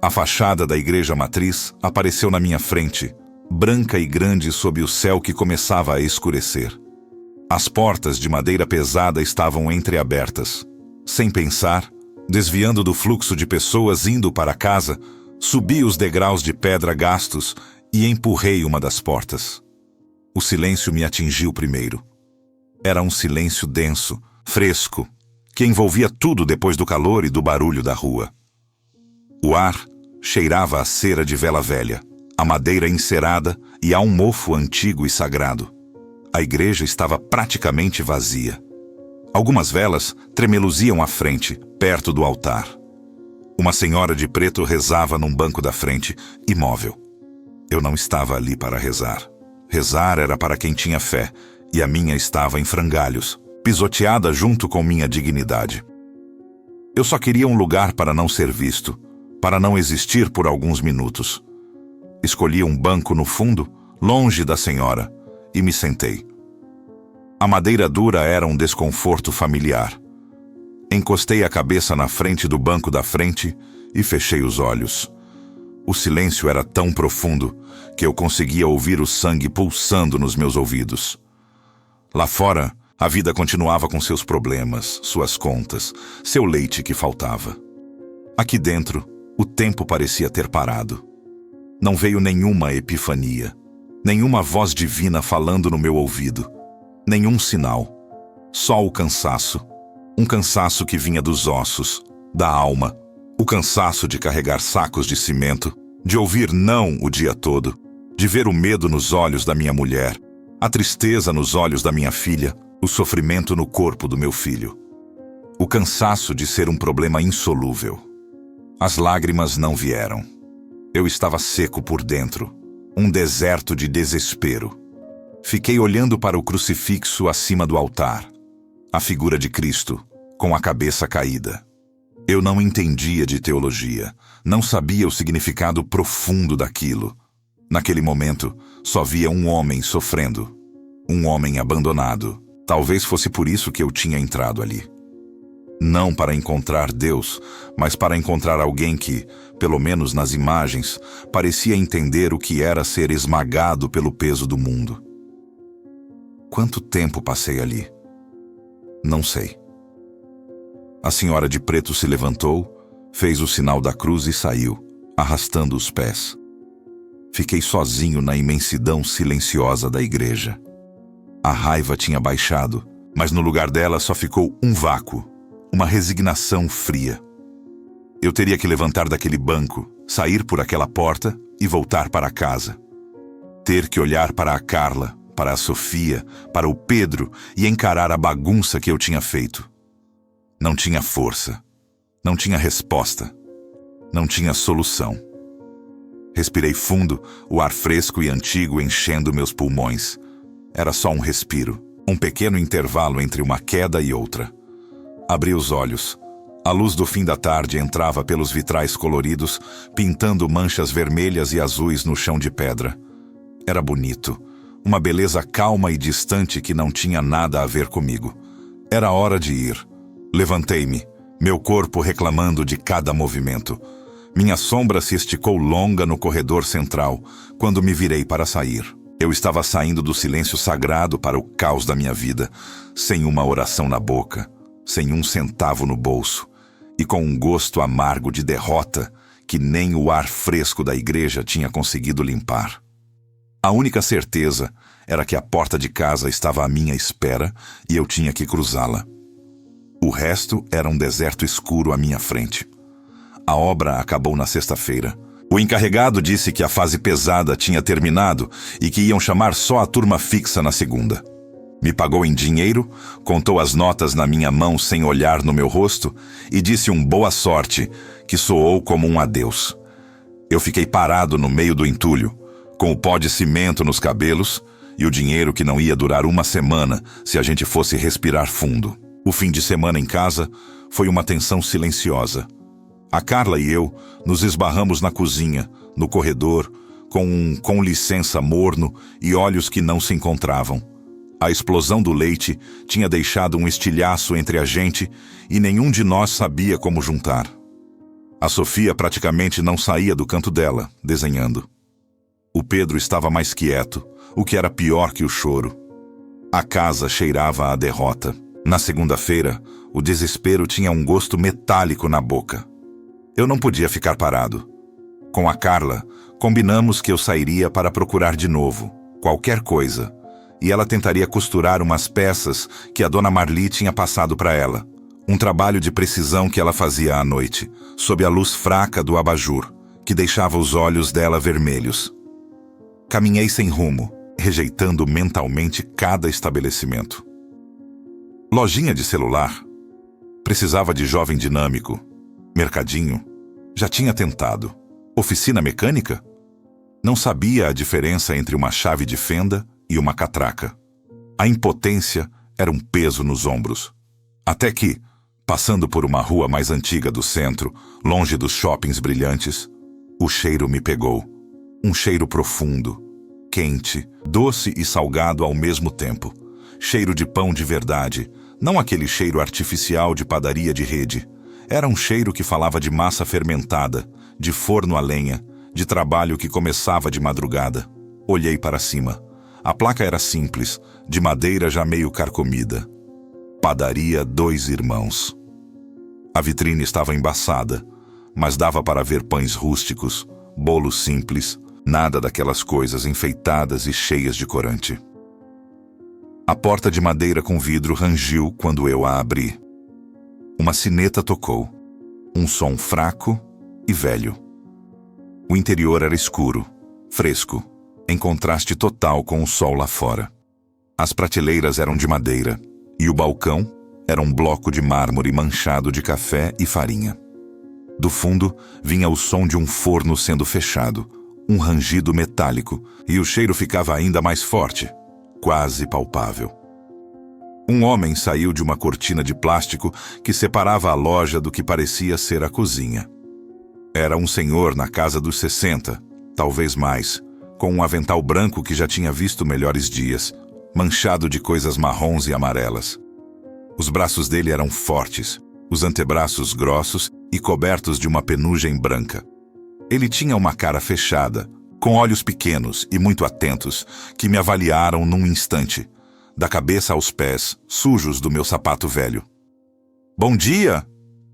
A fachada da igreja matriz apareceu na minha frente, branca e grande sob o céu que começava a escurecer. As portas de madeira pesada estavam entreabertas. Sem pensar, desviando do fluxo de pessoas indo para casa, subi os degraus de pedra gastos e empurrei uma das portas. O silêncio me atingiu primeiro. Era um silêncio denso, fresco, que envolvia tudo depois do calor e do barulho da rua. O ar cheirava a cera de vela velha, a madeira encerada e a um mofo antigo e sagrado. A igreja estava praticamente vazia. Algumas velas tremeluziam à frente, perto do altar. Uma senhora de preto rezava num banco da frente, imóvel. Eu não estava ali para rezar. Rezar era para quem tinha fé, e a minha estava em frangalhos, pisoteada junto com minha dignidade. Eu só queria um lugar para não ser visto, para não existir por alguns minutos. Escolhi um banco no fundo, longe da senhora, e me sentei. A madeira dura era um desconforto familiar. Encostei a cabeça na frente do banco da frente e fechei os olhos. O silêncio era tão profundo que eu conseguia ouvir o sangue pulsando nos meus ouvidos. Lá fora, a vida continuava com seus problemas, suas contas, seu leite que faltava. Aqui dentro, o tempo parecia ter parado. Não veio nenhuma epifania, nenhuma voz divina falando no meu ouvido, nenhum sinal. Só o cansaço. Um cansaço que vinha dos ossos, da alma. O cansaço de carregar sacos de cimento, de ouvir não o dia todo, de ver o medo nos olhos da minha mulher, A tristeza nos olhos da minha filha, o sofrimento no corpo do meu filho. O cansaço de ser um problema insolúvel. As lágrimas não vieram. Eu estava seco por dentro, um deserto de desespero. Fiquei olhando para o crucifixo acima do altar, a figura de Cristo, com a cabeça caída. Eu não entendia de teologia, não sabia o significado profundo daquilo. Naquele momento, só via um homem sofrendo, um homem abandonado. Talvez fosse por isso que eu tinha entrado ali. Não para encontrar Deus, mas para encontrar alguém que, pelo menos nas imagens, parecia entender o que era ser esmagado pelo peso do mundo. Quanto tempo passei ali? Não sei. A senhora de preto se levantou, fez o sinal da cruz e saiu, arrastando os pés. Fiquei sozinho na imensidão silenciosa da igreja. A raiva tinha baixado, mas no lugar dela só ficou um vácuo, uma resignação fria. Eu teria que levantar daquele banco, sair por aquela porta e voltar para casa. Ter que olhar para a Carla, para a Sofia, para o Pedro e encarar a bagunça que eu tinha feito. Não tinha força, não tinha resposta, não tinha solução. Respirei fundo, o ar fresco e antigo enchendo meus pulmões. Era só um respiro, um pequeno intervalo entre uma queda e outra. Abri os olhos. A luz do fim da tarde entrava pelos vitrais coloridos, pintando manchas vermelhas e azuis no chão de pedra. Era bonito, uma beleza calma e distante que não tinha nada a ver comigo. Era hora de ir. Levantei-me, meu corpo reclamando de cada movimento. Minha sombra se esticou longa no corredor central, quando me virei para sair. Eu estava saindo do silêncio sagrado para o caos da minha vida, sem uma oração na boca, sem um centavo no bolso, e com um gosto amargo de derrota que nem o ar fresco da igreja tinha conseguido limpar. A única certeza era que a porta de casa estava à minha espera e eu tinha que cruzá-la. O resto era um deserto escuro à minha frente. A obra acabou na sexta-feira. O encarregado disse que a fase pesada tinha terminado e que iam chamar só a turma fixa na segunda. Me pagou em dinheiro, contou as notas na minha mão sem olhar no meu rosto e disse um boa sorte, que soou como um adeus. Eu fiquei parado no meio do entulho, com o pó de cimento nos cabelos e o dinheiro que não ia durar uma semana se a gente fosse respirar fundo. O fim de semana em casa foi uma tensão silenciosa. A Carla e eu nos esbarramos na cozinha, no corredor, com licença morno e olhos que não se encontravam. A explosão do leite tinha deixado um estilhaço entre a gente e nenhum de nós sabia como juntar. A Sofia praticamente não saía do canto dela, desenhando. O Pedro estava mais quieto, o que era pior que o choro. A casa cheirava a derrota. Na segunda-feira, o desespero tinha um gosto metálico na boca. Eu não podia ficar parado. Com a Carla, combinamos que eu sairia para procurar de novo, qualquer coisa, e ela tentaria costurar umas peças que a dona Marli tinha passado para ela. Um trabalho de precisão que ela fazia à noite, sob a luz fraca do abajur, que deixava os olhos dela vermelhos. Caminhei sem rumo, rejeitando mentalmente cada estabelecimento. Lojinha de celular. Precisava de jovem dinâmico. Mercadinho. Já tinha tentado. Oficina mecânica? Não sabia a diferença entre uma chave de fenda e uma catraca. A impotência era um peso nos ombros. Até que, passando por uma rua mais antiga do centro, longe dos shoppings brilhantes, o cheiro me pegou. Um cheiro profundo, quente, doce e salgado ao mesmo tempo. Cheiro de pão de verdade, não aquele cheiro artificial de padaria de rede. Era um cheiro que falava de massa fermentada, de forno a lenha, de trabalho que começava de madrugada. Olhei para cima. A placa era simples, de madeira já meio carcomida. Padaria Dois Irmãos. A vitrine estava embaçada, mas dava para ver pães rústicos, bolos simples, nada daquelas coisas enfeitadas e cheias de corante. A porta de madeira com vidro rangiu quando eu a abri. Uma sineta tocou. Um som fraco e velho. O interior era escuro, fresco, em contraste total com o sol lá fora. As prateleiras eram de madeira e o balcão era um bloco de mármore manchado de café e farinha. Do fundo vinha o som de um forno sendo fechado, um rangido metálico, e o cheiro ficava ainda mais forte, quase palpável. Um homem saiu de uma cortina de plástico que separava a loja do que parecia ser a cozinha. Era um senhor na casa dos 60, talvez mais, com um avental branco que já tinha visto melhores dias, manchado de coisas marrons e amarelas. Os braços dele eram fortes, os antebraços grossos e cobertos de uma penugem branca. Ele tinha uma cara fechada, com olhos pequenos e muito atentos, que me avaliaram num instante, da cabeça aos pés, sujos do meu sapato velho. "Bom dia!"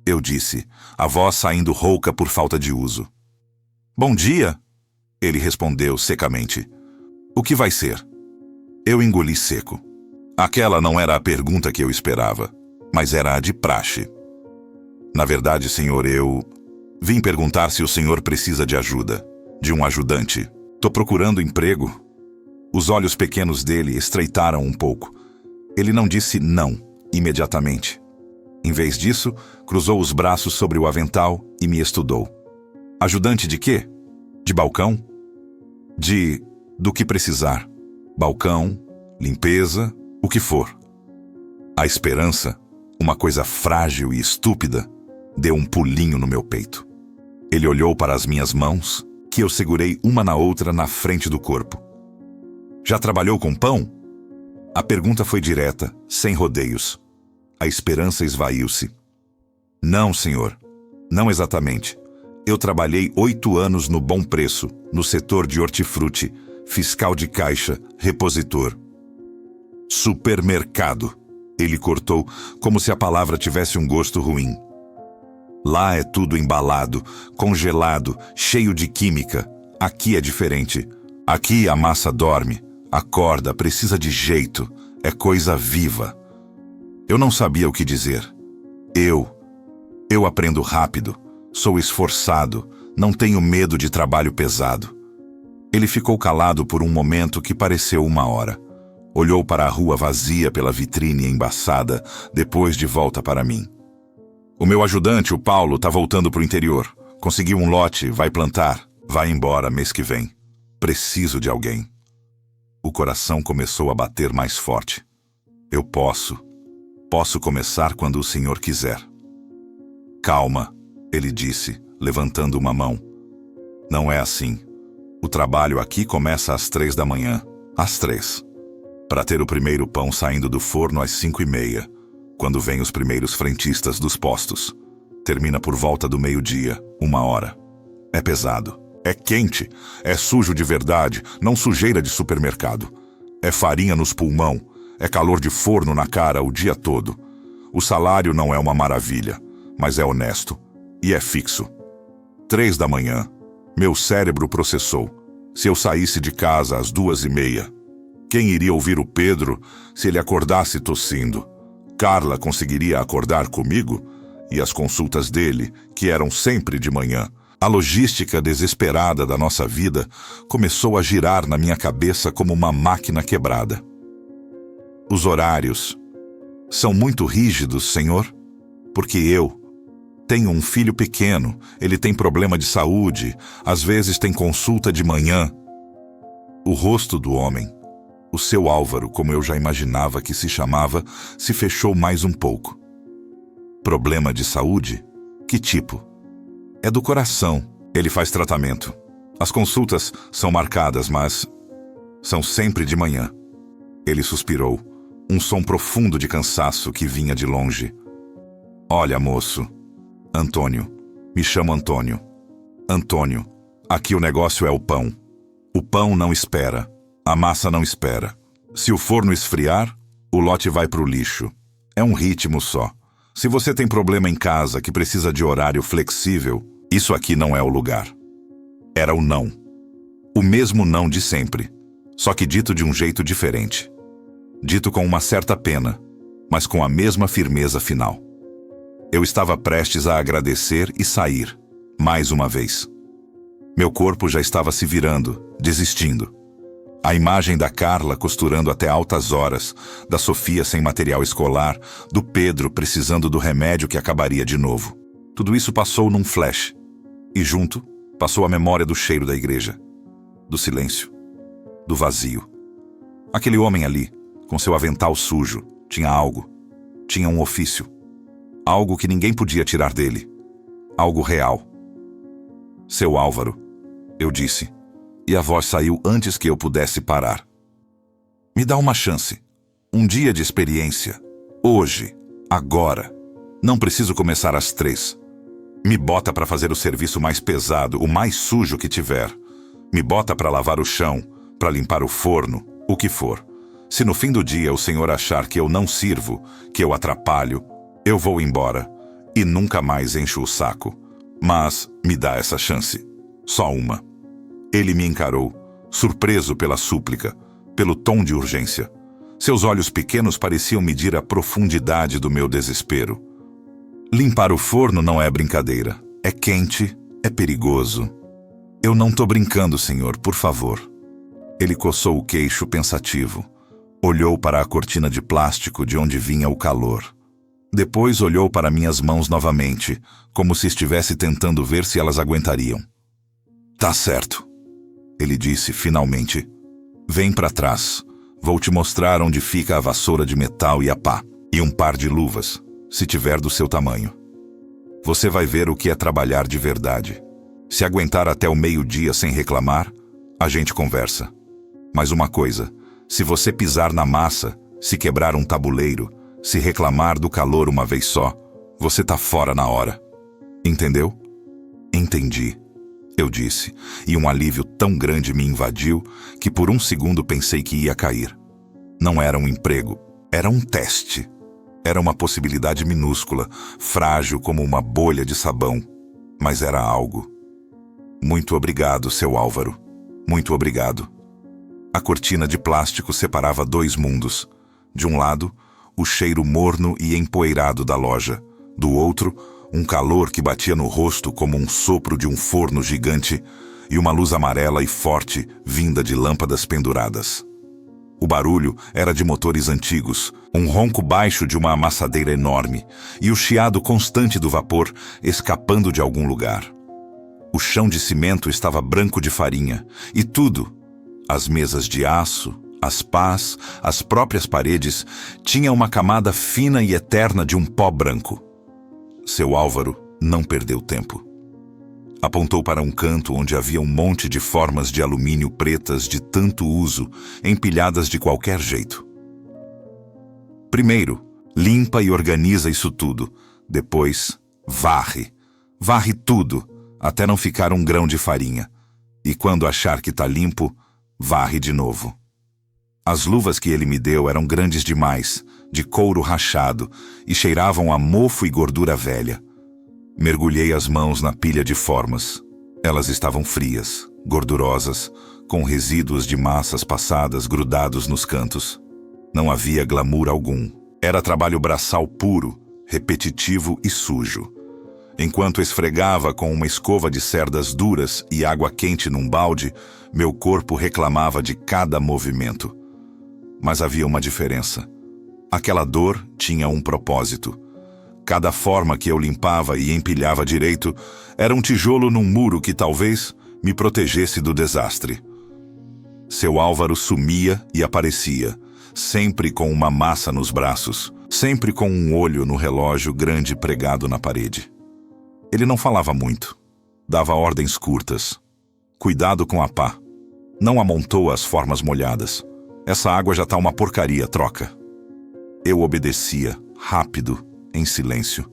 eu disse, a voz saindo rouca por falta de uso. "Bom dia!" ele respondeu secamente. "O que vai ser?" Eu engoli seco. Aquela não era a pergunta que eu esperava, mas era a de praxe. "Na verdade, senhor, eu vim perguntar se o senhor precisa de ajuda, de um ajudante. Tô procurando emprego." Os olhos pequenos dele estreitaram um pouco. Ele não disse não imediatamente. Em vez disso, cruzou os braços sobre o avental e me estudou. "Ajudante de quê? De balcão?" Do que precisar. Balcão, limpeza, o que for." A esperança, uma coisa frágil e estúpida, deu um pulinho no meu peito. Ele olhou para as minhas mãos, que eu segurei uma na outra na frente do corpo. "Já trabalhou com pão?" A pergunta foi direta, sem rodeios. A esperança esvaiu-se. "Não, senhor. Não exatamente. Eu trabalhei 8 anos no Bom Preço, no setor de hortifruti, fiscal de caixa, repositor." "Supermercado." Ele cortou, como se a palavra tivesse um gosto ruim. "Lá é tudo embalado, congelado, cheio de química. Aqui é diferente. Aqui a massa dorme, acorda, precisa de jeito, é coisa viva." Eu não sabia o que dizer. Eu aprendo rápido, sou esforçado, não tenho medo de trabalho pesado. Ele ficou calado por um momento que pareceu 1 hora. Olhou para a rua vazia pela vitrine embaçada, depois de volta para mim. "O meu ajudante, o Paulo, tá voltando pro interior. Conseguiu um lote, vai plantar, vai embora mês que vem. Preciso de alguém." O coração começou a bater mais forte. "Eu posso começar quando o senhor quiser." "Calma", ele disse, levantando uma mão. "Não é assim. O trabalho aqui começa às 3 da manhã. Às 3. Para ter o primeiro pão saindo do forno às 5:30, quando vêm os primeiros frentistas dos postos. Termina por volta do meio-dia, 1 hora. É pesado. É quente. É sujo de verdade, não sujeira de supermercado. É farinha nos pulmão. É calor de forno na cara o dia todo. O salário não é uma maravilha, mas é honesto. E é fixo. 3 da manhã. Meu cérebro processou. Se eu saísse de casa às 2:30, quem iria ouvir o Pedro se ele acordasse tossindo? Carla conseguiria acordar comigo? E as consultas dele, que eram sempre de manhã. A logística desesperada da nossa vida começou a girar na minha cabeça como uma máquina quebrada. Os horários são muito rígidos, senhor? Porque eu tenho um filho pequeno, ele tem problema de saúde, às vezes tem consulta de manhã. O rosto do homem, o seu Álvaro, como eu já imaginava que se chamava, se fechou mais um pouco. Problema de saúde? Que tipo? É do coração. Ele faz tratamento. As consultas são marcadas, mas são sempre de manhã. Ele suspirou, um som profundo de cansaço que vinha de longe. Olha, moço. Antônio. Me chamo Antônio. Antônio, aqui o negócio é o pão. O pão não espera. A massa não espera. Se o forno esfriar, o lote vai pro lixo. É um ritmo só. Se você tem problema em casa que precisa de horário flexível, isso aqui não é o lugar. Era o não. O mesmo não de sempre, só que dito de um jeito diferente. Dito com uma certa pena, mas com a mesma firmeza final. Eu estava prestes a agradecer e sair, mais uma vez. Meu corpo já estava se virando, desistindo. A imagem da Carla costurando até altas horas, da Sofia sem material escolar, do Pedro precisando do remédio que acabaria de novo. Tudo isso passou num flash. E junto, passou a memória do cheiro da igreja, do silêncio, do vazio. Aquele homem ali, com seu avental sujo, tinha algo. Tinha um ofício. Algo que ninguém podia tirar dele. Algo real. Seu Álvaro, eu disse, e a voz saiu antes que eu pudesse parar. Me dá uma chance. Um dia de experiência. Hoje. Agora. Não preciso começar às 3. Me bota para fazer o serviço mais pesado, o mais sujo que tiver. Me bota para lavar o chão, para limpar o forno, o que for. Se no fim do dia o senhor achar que eu não sirvo, que eu atrapalho, eu vou embora e nunca mais encho o saco. Mas me dá essa chance. Só uma. Ele me encarou, surpreso pela súplica, pelo tom de urgência. Seus olhos pequenos pareciam medir a profundidade do meu desespero. Limpar o forno não é brincadeira. É quente, é perigoso. Eu não tô brincando, senhor, por favor. Ele coçou o queixo pensativo. Olhou para a cortina de plástico de onde vinha o calor. Depois olhou para minhas mãos novamente, como se estivesse tentando ver se elas aguentariam. Tá certo, ele disse finalmente. Vem para trás. Vou te mostrar onde fica a vassoura de metal e a pá. E um par de luvas, se tiver do seu tamanho. Você vai ver o que é trabalhar de verdade. Se aguentar até o meio-dia sem reclamar, a gente conversa. Mas uma coisa, se você pisar na massa, se quebrar um tabuleiro, se reclamar do calor uma vez só, você tá fora na hora. Entendeu? Entendi, eu disse, e um alívio tão grande me invadiu que por um segundo pensei que ia cair. Não era um emprego, era um teste. Era uma possibilidade minúscula, frágil como uma bolha de sabão, mas era algo. Muito obrigado, seu Álvaro. Muito obrigado. A cortina de plástico separava 2 mundos. De um lado, o cheiro morno e empoeirado da loja. Do outro, um calor que batia no rosto como um sopro de um forno gigante e uma luz amarela e forte vinda de lâmpadas penduradas. O barulho era de motores antigos, um ronco baixo de uma amassadeira enorme e o chiado constante do vapor escapando de algum lugar. O chão de cimento estava branco de farinha e tudo, as mesas de aço, as pás, as próprias paredes, tinha uma camada fina e eterna de um pó branco. Seu Álvaro não perdeu tempo. Apontou para um canto onde havia um monte de formas de alumínio pretas de tanto uso, empilhadas de qualquer jeito. Primeiro, limpa e organiza isso tudo. Depois, varre. Varre tudo, até não ficar um grão de farinha. E quando achar que tá limpo, varre de novo. As luvas que ele me deu eram grandes demais, de couro rachado, e cheiravam a mofo e gordura velha. Mergulhei as mãos na pilha de formas. Elas estavam frias, gordurosas, com resíduos de massas passadas grudados nos cantos. Não havia glamour algum. Era trabalho braçal puro, repetitivo e sujo. Enquanto esfregava com uma escova de cerdas duras e água quente num balde, meu corpo reclamava de cada movimento. Mas havia uma diferença. Aquela dor tinha um propósito. Cada forma que eu limpava e empilhava direito era um tijolo num muro que talvez me protegesse do desastre. Seu Álvaro sumia e aparecia, sempre com uma massa nos braços, sempre com um olho no relógio grande pregado na parede. Ele não falava muito. Dava ordens curtas. Cuidado com a pá. Não amontoa as formas molhadas. Essa água já tá uma porcaria, troca. Eu obedecia, rápido, em silêncio.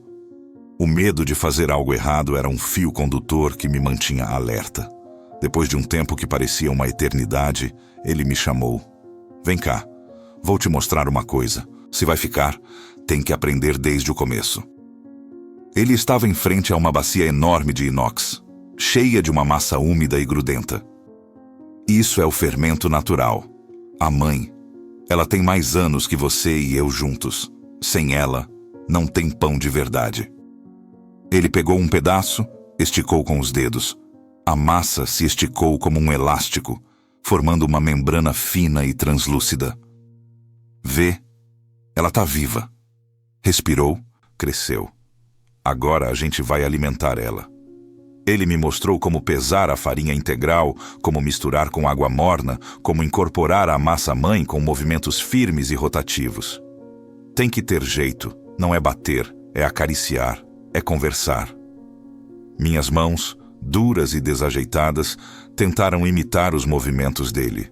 O medo de fazer algo errado era um fio condutor que me mantinha alerta. Depois de um tempo que parecia uma eternidade, ele me chamou. Vem cá, vou te mostrar uma coisa. Se vai ficar, tem que aprender desde o começo. Ele estava em frente a uma bacia enorme de inox, cheia de uma massa úmida e grudenta. Isso é o fermento natural. A mãe. Ela tem mais anos que você e eu juntos. Sem ela, não tem pão de verdade. Ele pegou um pedaço, esticou com os dedos. A massa se esticou como um elástico. formando uma membrana fina e translúcida. Vê, ela está viva. Respirou, cresceu. Agora a gente vai alimentar ela. Ele me mostrou como pesar a farinha integral, como misturar com água morna, como incorporar a massa-mãe com movimentos firmes e rotativos. Tem que ter jeito, não é bater, é acariciar, é conversar. Minhas mãos, duras e desajeitadas, tentaram imitar os movimentos dele.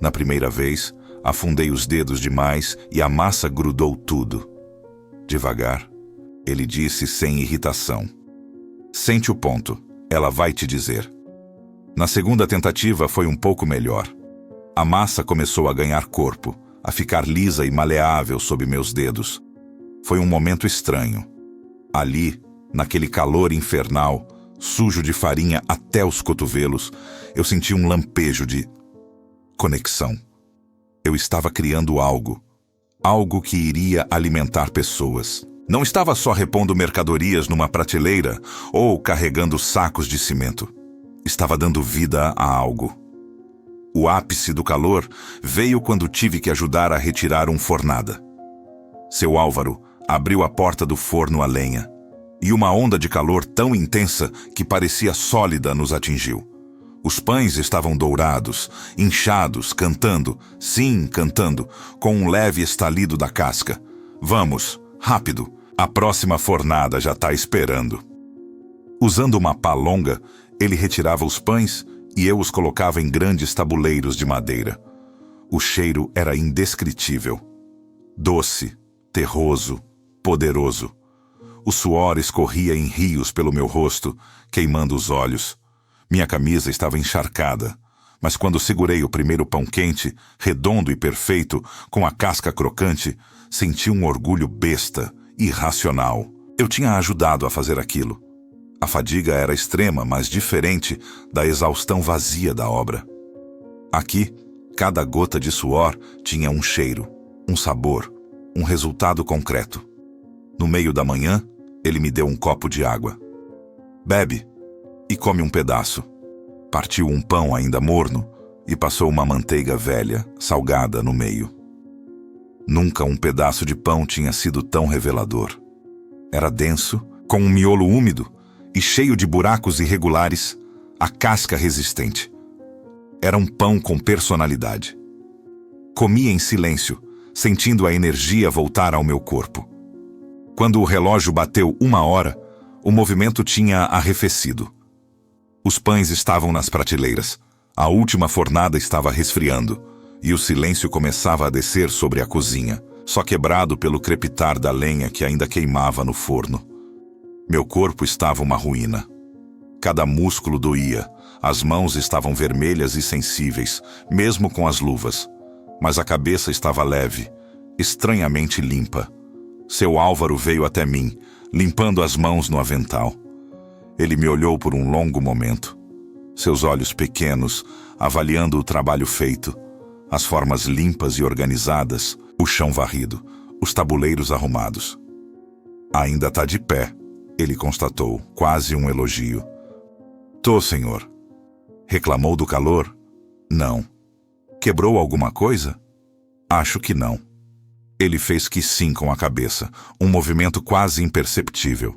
Na primeira vez, afundei os dedos demais e a massa grudou tudo. Devagar, ele disse sem irritação: "Sente o ponto, ela vai te dizer." Na segunda tentativa foi um pouco melhor. A massa começou a ganhar corpo, a ficar lisa e maleável sob meus dedos. Foi um momento estranho. Ali, naquele calor infernal, sujo de farinha até os cotovelos, eu senti um lampejo de conexão. Eu estava criando algo que iria alimentar pessoas. Não estava só repondo mercadorias numa prateleira ou carregando sacos de cimento. Estava dando vida a algo. O ápice do calor veio quando tive que ajudar a retirar um fornada. Seu Álvaro abriu a porta do forno a lenha, e uma onda de calor tão intensa que parecia sólida nos atingiu. Os pães estavam dourados, inchados, cantando, sim, cantando, com um leve estalido da casca. "Vamos, rápido, a próxima fornada já está esperando." Usando uma pá longa, ele retirava os pães e eu os colocava em grandes tabuleiros de madeira. O cheiro era indescritível. Doce, terroso, poderoso. O suor escorria em rios pelo meu rosto, queimando os olhos. Minha camisa estava encharcada, mas quando segurei o primeiro pão quente, redondo e perfeito, com a casca crocante, senti um orgulho besta, irracional. Eu tinha ajudado a fazer aquilo. A fadiga era extrema, mas diferente da exaustão vazia da obra. Aqui, cada gota de suor tinha um cheiro, um sabor, um resultado concreto. No meio da manhã, ele me deu um copo de água. "Bebe e come um pedaço." Partiu um pão ainda morno e passou uma manteiga velha, salgada, no meio. Nunca um pedaço de pão tinha sido tão revelador. Era denso, com um miolo úmido e cheio de buracos irregulares, a casca resistente. Era um pão com personalidade. Comi em silêncio, sentindo a energia voltar ao meu corpo. Quando o relógio bateu 1 hora, o movimento tinha arrefecido. Os pães estavam nas prateleiras, a última fornada estava resfriando, e o silêncio começava a descer sobre a cozinha, só quebrado pelo crepitar da lenha que ainda queimava no forno. Meu corpo estava uma ruína. Cada músculo doía, as mãos estavam vermelhas e sensíveis, mesmo com as luvas, mas a cabeça estava leve, estranhamente limpa. Seu Álvaro veio até mim, limpando as mãos no avental. Ele me olhou por um longo momento. Seus olhos pequenos, avaliando o trabalho feito, as formas limpas e organizadas, o chão varrido, os tabuleiros arrumados. "Ainda está de pé", ele constatou, quase um elogio. "Tô, senhor." Reclamou do calor? Não. Quebrou alguma coisa? Acho que não. Ele fez que sim com a cabeça, um movimento quase imperceptível.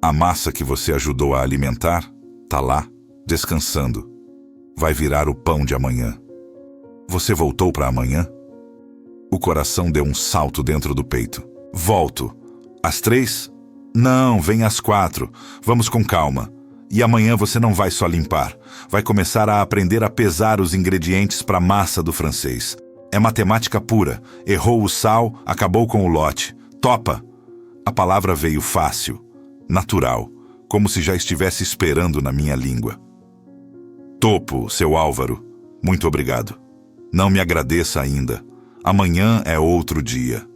"A massa que você ajudou a alimentar tá lá, descansando. Vai virar o pão de amanhã." "Você voltou para amanhã?" O coração deu um salto dentro do peito. "Volto. Às 3? Não, vem às 4. Vamos com calma. E amanhã você não vai só limpar. Vai começar a aprender a pesar os ingredientes para a massa do francês. É matemática pura. Errou o sal, acabou com o lote. Topa!" A palavra veio fácil, natural, como se já estivesse esperando na minha língua. "Topo, seu Álvaro. Muito obrigado. Não me agradeça ainda. Amanhã é outro dia."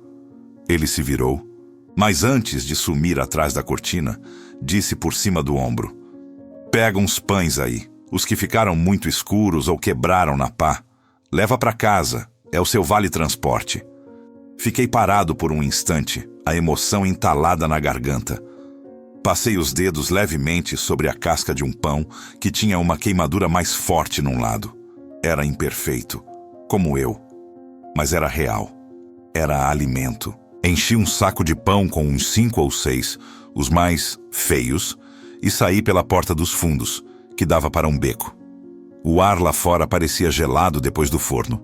Ele se virou, mas antes de sumir atrás da cortina, disse por cima do ombro: "Pega uns pães aí, os que ficaram muito escuros ou quebraram na pá. Leva para casa, é o seu vale-transporte." Fiquei parado por um instante, a emoção entalada na garganta. Passei os dedos levemente sobre a casca de um pão que tinha uma queimadura mais forte num lado. Era imperfeito, como eu, mas era real. Era alimento. Enchi um saco de pão com uns 5 ou 6, os mais feios, e saí pela porta dos fundos, que dava para um beco. O ar lá fora parecia gelado depois do forno.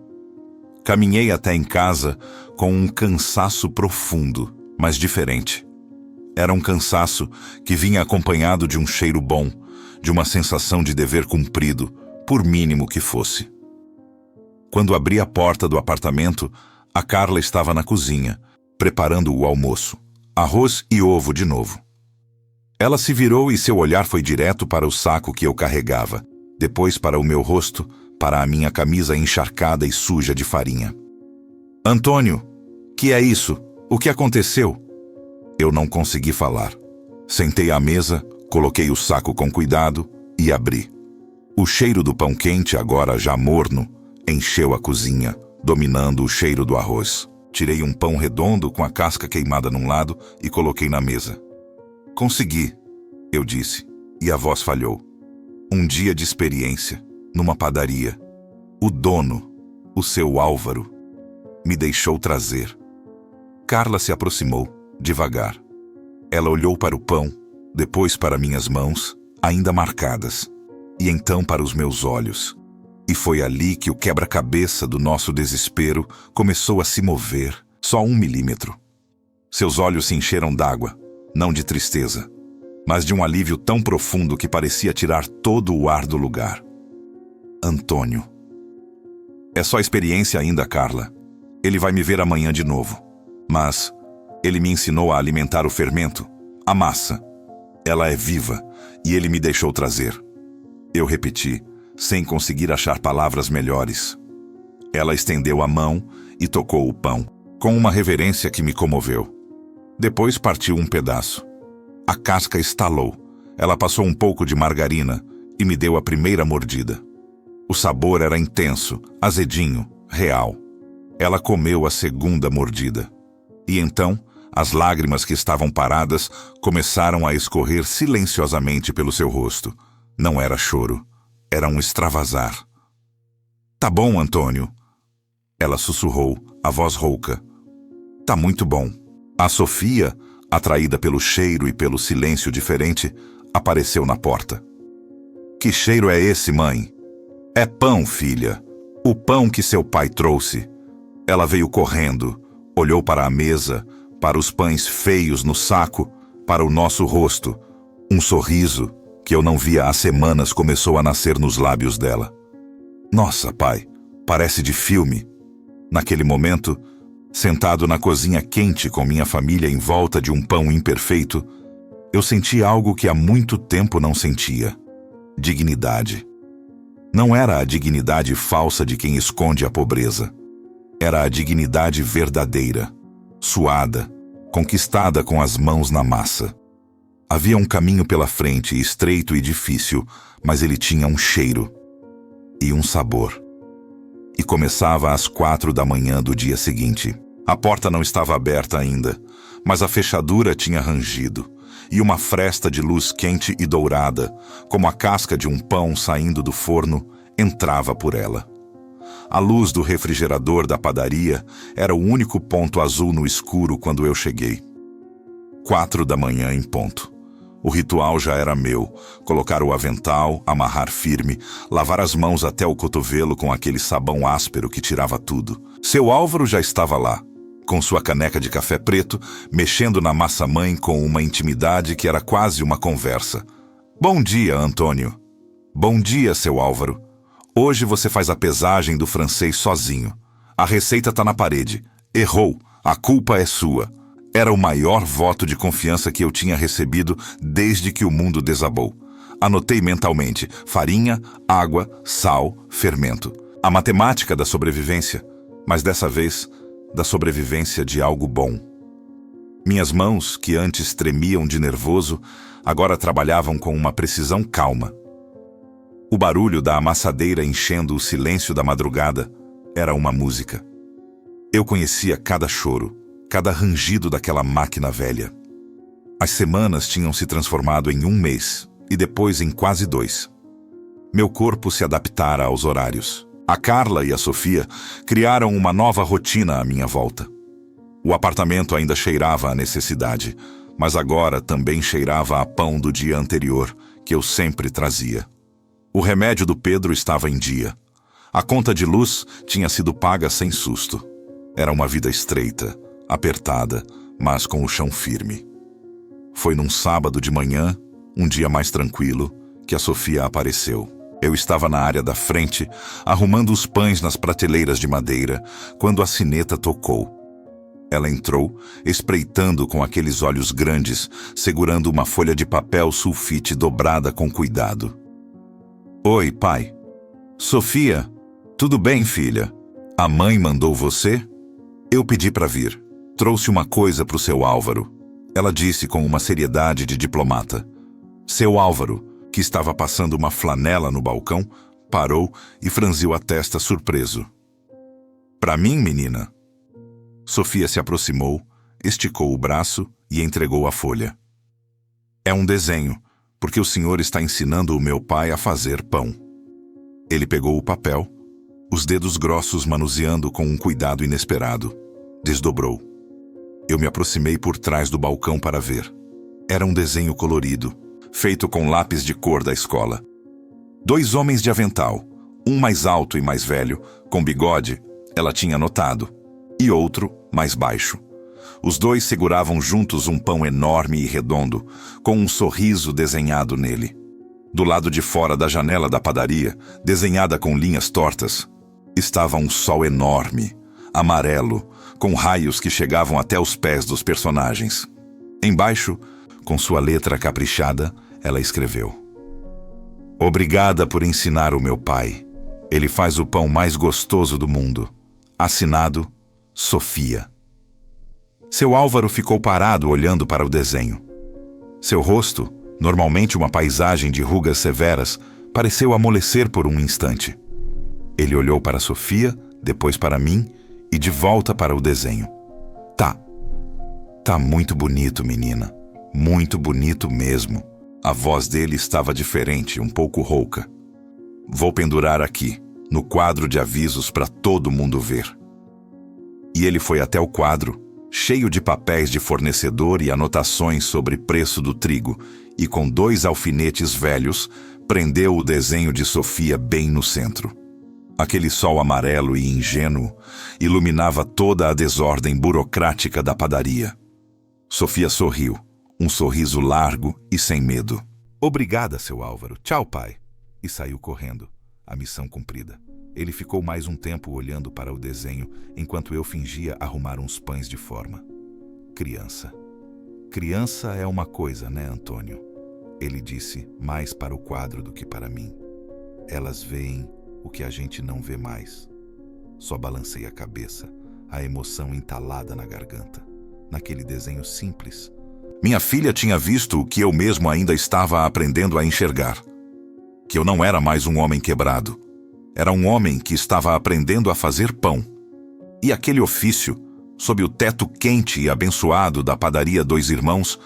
Caminhei até em casa com um cansaço profundo, mas diferente. Era um cansaço que vinha acompanhado de um cheiro bom, de uma sensação de dever cumprido, por mínimo que fosse. Quando abri a porta do apartamento, a Carla estava na cozinha, preparando o almoço, arroz e ovo de novo. Ela se virou e seu olhar foi direto para o saco que eu carregava, depois para o meu rosto, para a minha camisa encharcada e suja de farinha. Antônio, que é isso? O que aconteceu? Eu não consegui falar. Sentei à mesa, coloquei o saco com cuidado e abri. O cheiro do pão quente, agora já morno, encheu a cozinha, dominando o cheiro do arroz. Tirei um pão redondo com a casca queimada num lado e coloquei na mesa. Consegui, eu disse, e a voz falhou. Um dia de experiência, numa padaria. O dono, o seu Álvaro, me deixou trazer. Carla se aproximou, devagar. Ela olhou para o pão, depois para minhas mãos, ainda marcadas, e então para os meus olhos. E foi ali que o quebra-cabeça do nosso desespero começou a se mover, só 1 milímetro. Seus olhos se encheram d'água, não de tristeza, mas de um alívio tão profundo que parecia tirar todo o ar do lugar. Antônio. É só experiência ainda, Carla. Ele vai me ver amanhã de novo. Mas ele me ensinou a alimentar o fermento, a massa. Ela é viva e ele me deixou trazer. Eu repeti, sem conseguir achar palavras melhores. Ela estendeu a mão e tocou o pão, com uma reverência que me comoveu. Depois partiu um pedaço. A casca estalou. Ela passou um pouco de margarina e me deu a primeira mordida. O sabor era intenso, azedinho, real. Ela comeu a segunda mordida. E então, as lágrimas que estavam paradas começaram a escorrer silenciosamente pelo seu rosto. Não era choro, era um extravasar. Tá bom, Antônio. Ela sussurrou, a voz rouca. Tá muito bom. A Sofia, atraída pelo cheiro e pelo silêncio diferente, apareceu na porta. Que cheiro é esse, mãe? É pão, filha. O pão que seu pai trouxe. Ela veio correndo, olhou para a mesa, para os pães feios no saco, para o nosso rosto. Um sorriso, que eu não via há semanas, começou a nascer nos lábios dela. Nossa, pai, parece de filme. Naquele momento, sentado na cozinha quente com minha família em volta de um pão imperfeito, eu senti algo que há muito tempo não sentia. Dignidade. Não era a dignidade falsa de quem esconde a pobreza. Era a dignidade verdadeira, suada, conquistada com as mãos na massa. Havia um caminho pela frente, estreito e difícil, mas ele tinha um cheiro e um sabor. E começava às 4 da manhã do dia seguinte. A porta não estava aberta ainda, mas a fechadura tinha rangido, e uma fresta de luz quente e dourada, como a casca de um pão saindo do forno, entrava por ela. A luz do refrigerador da padaria era o único ponto azul no escuro quando eu cheguei. 4 da manhã em ponto. O ritual já era meu: colocar o avental, amarrar firme, lavar as mãos até o cotovelo com aquele sabão áspero que tirava tudo. Seu Álvaro já estava lá, com sua caneca de café preto, mexendo na massa-mãe com uma intimidade que era quase uma conversa. Bom dia, Antônio. Bom dia, seu Álvaro. Hoje você faz a pesagem do francês sozinho. A receita tá na parede. Errou. A culpa é sua. Era o maior voto de confiança que eu tinha recebido desde que o mundo desabou. Anotei mentalmente: farinha, água, sal, fermento. A matemática da sobrevivência, mas dessa vez, da sobrevivência de algo bom. Minhas mãos, que antes tremiam de nervoso, agora trabalhavam com uma precisão calma. O barulho da amassadeira enchendo o silêncio da madrugada era uma música. Eu conhecia cada choro, cada rangido daquela máquina velha. As semanas tinham se transformado em 1 mês, e depois em quase 2. Meu corpo se adaptara aos horários. A Carla e a Sofia criaram uma nova rotina à minha volta. O apartamento ainda cheirava a necessidade, mas agora também cheirava a pão do dia anterior, que eu sempre trazia. O remédio do Pedro estava em dia. A conta de luz tinha sido paga sem susto. Era uma vida estreita, apertada, mas com o chão firme. Foi num sábado de manhã, um dia mais tranquilo, que a Sofia apareceu. Eu estava na área da frente, arrumando os pães nas prateleiras de madeira, quando a sineta tocou. Ela entrou, espreitando com aqueles olhos grandes, segurando uma folha de papel sulfite dobrada com cuidado. Oi, pai. Sofia, tudo bem, filha? A mãe mandou você? Eu pedi para vir. Trouxe uma coisa para o seu Álvaro. Ela disse com uma seriedade de diplomata. Seu Álvaro, que estava passando uma flanela no balcão, parou e franziu a testa surpreso. Para mim, menina? Sofia se aproximou, esticou o braço e entregou a folha. É um desenho, porque o senhor está ensinando o meu pai a fazer pão. Ele pegou o papel, os dedos grossos manuseando com um cuidado inesperado. Desdobrou. Eu me aproximei por trás do balcão para ver. Era um desenho colorido, feito com lápis de cor da escola. 2 homens de avental, um mais alto e mais velho, com bigode, ela tinha notado, e outro mais baixo. Os 2 seguravam juntos um pão enorme e redondo, com um sorriso desenhado nele. Do lado de fora da janela da padaria, desenhada com linhas tortas, estava um sol enorme, amarelo, com raios que chegavam até os pés dos personagens. Embaixo, com sua letra caprichada, ela escreveu: Obrigada por ensinar o meu pai. Ele faz o pão mais gostoso do mundo. Assinado, Sofia. Seu Álvaro ficou parado olhando para o desenho. Seu rosto, normalmente uma paisagem de rugas severas, pareceu amolecer por um instante. Ele olhou para Sofia, depois para mim e de volta para o desenho. Tá muito bonito, menina. Muito bonito mesmo. A voz dele estava diferente, um pouco rouca. Vou pendurar aqui, no quadro de avisos para todo mundo ver. E ele foi até o quadro, cheio de papéis de fornecedor e anotações sobre preço do trigo, e com 2 alfinetes velhos, prendeu o desenho de Sofia bem no centro. Aquele sol amarelo e ingênuo iluminava toda a desordem burocrática da padaria. Sofia sorriu, um sorriso largo e sem medo. Obrigada, seu Álvaro. Tchau, pai. E saiu correndo. A missão cumprida. Ele ficou mais um tempo olhando para o desenho, enquanto eu fingia arrumar uns pães de forma. Criança. Criança é uma coisa, né, Antônio? Ele disse, mais para o quadro do que para mim. Elas veem o que a gente não vê mais. Só balancei a cabeça, a emoção entalada na garganta. Naquele desenho simples. Minha filha tinha visto o que eu mesmo ainda estava aprendendo a enxergar. Que eu não era mais um homem quebrado. Era um homem que estava aprendendo a fazer pão. E aquele ofício, sob o teto quente e abençoado da padaria Dois Irmãos,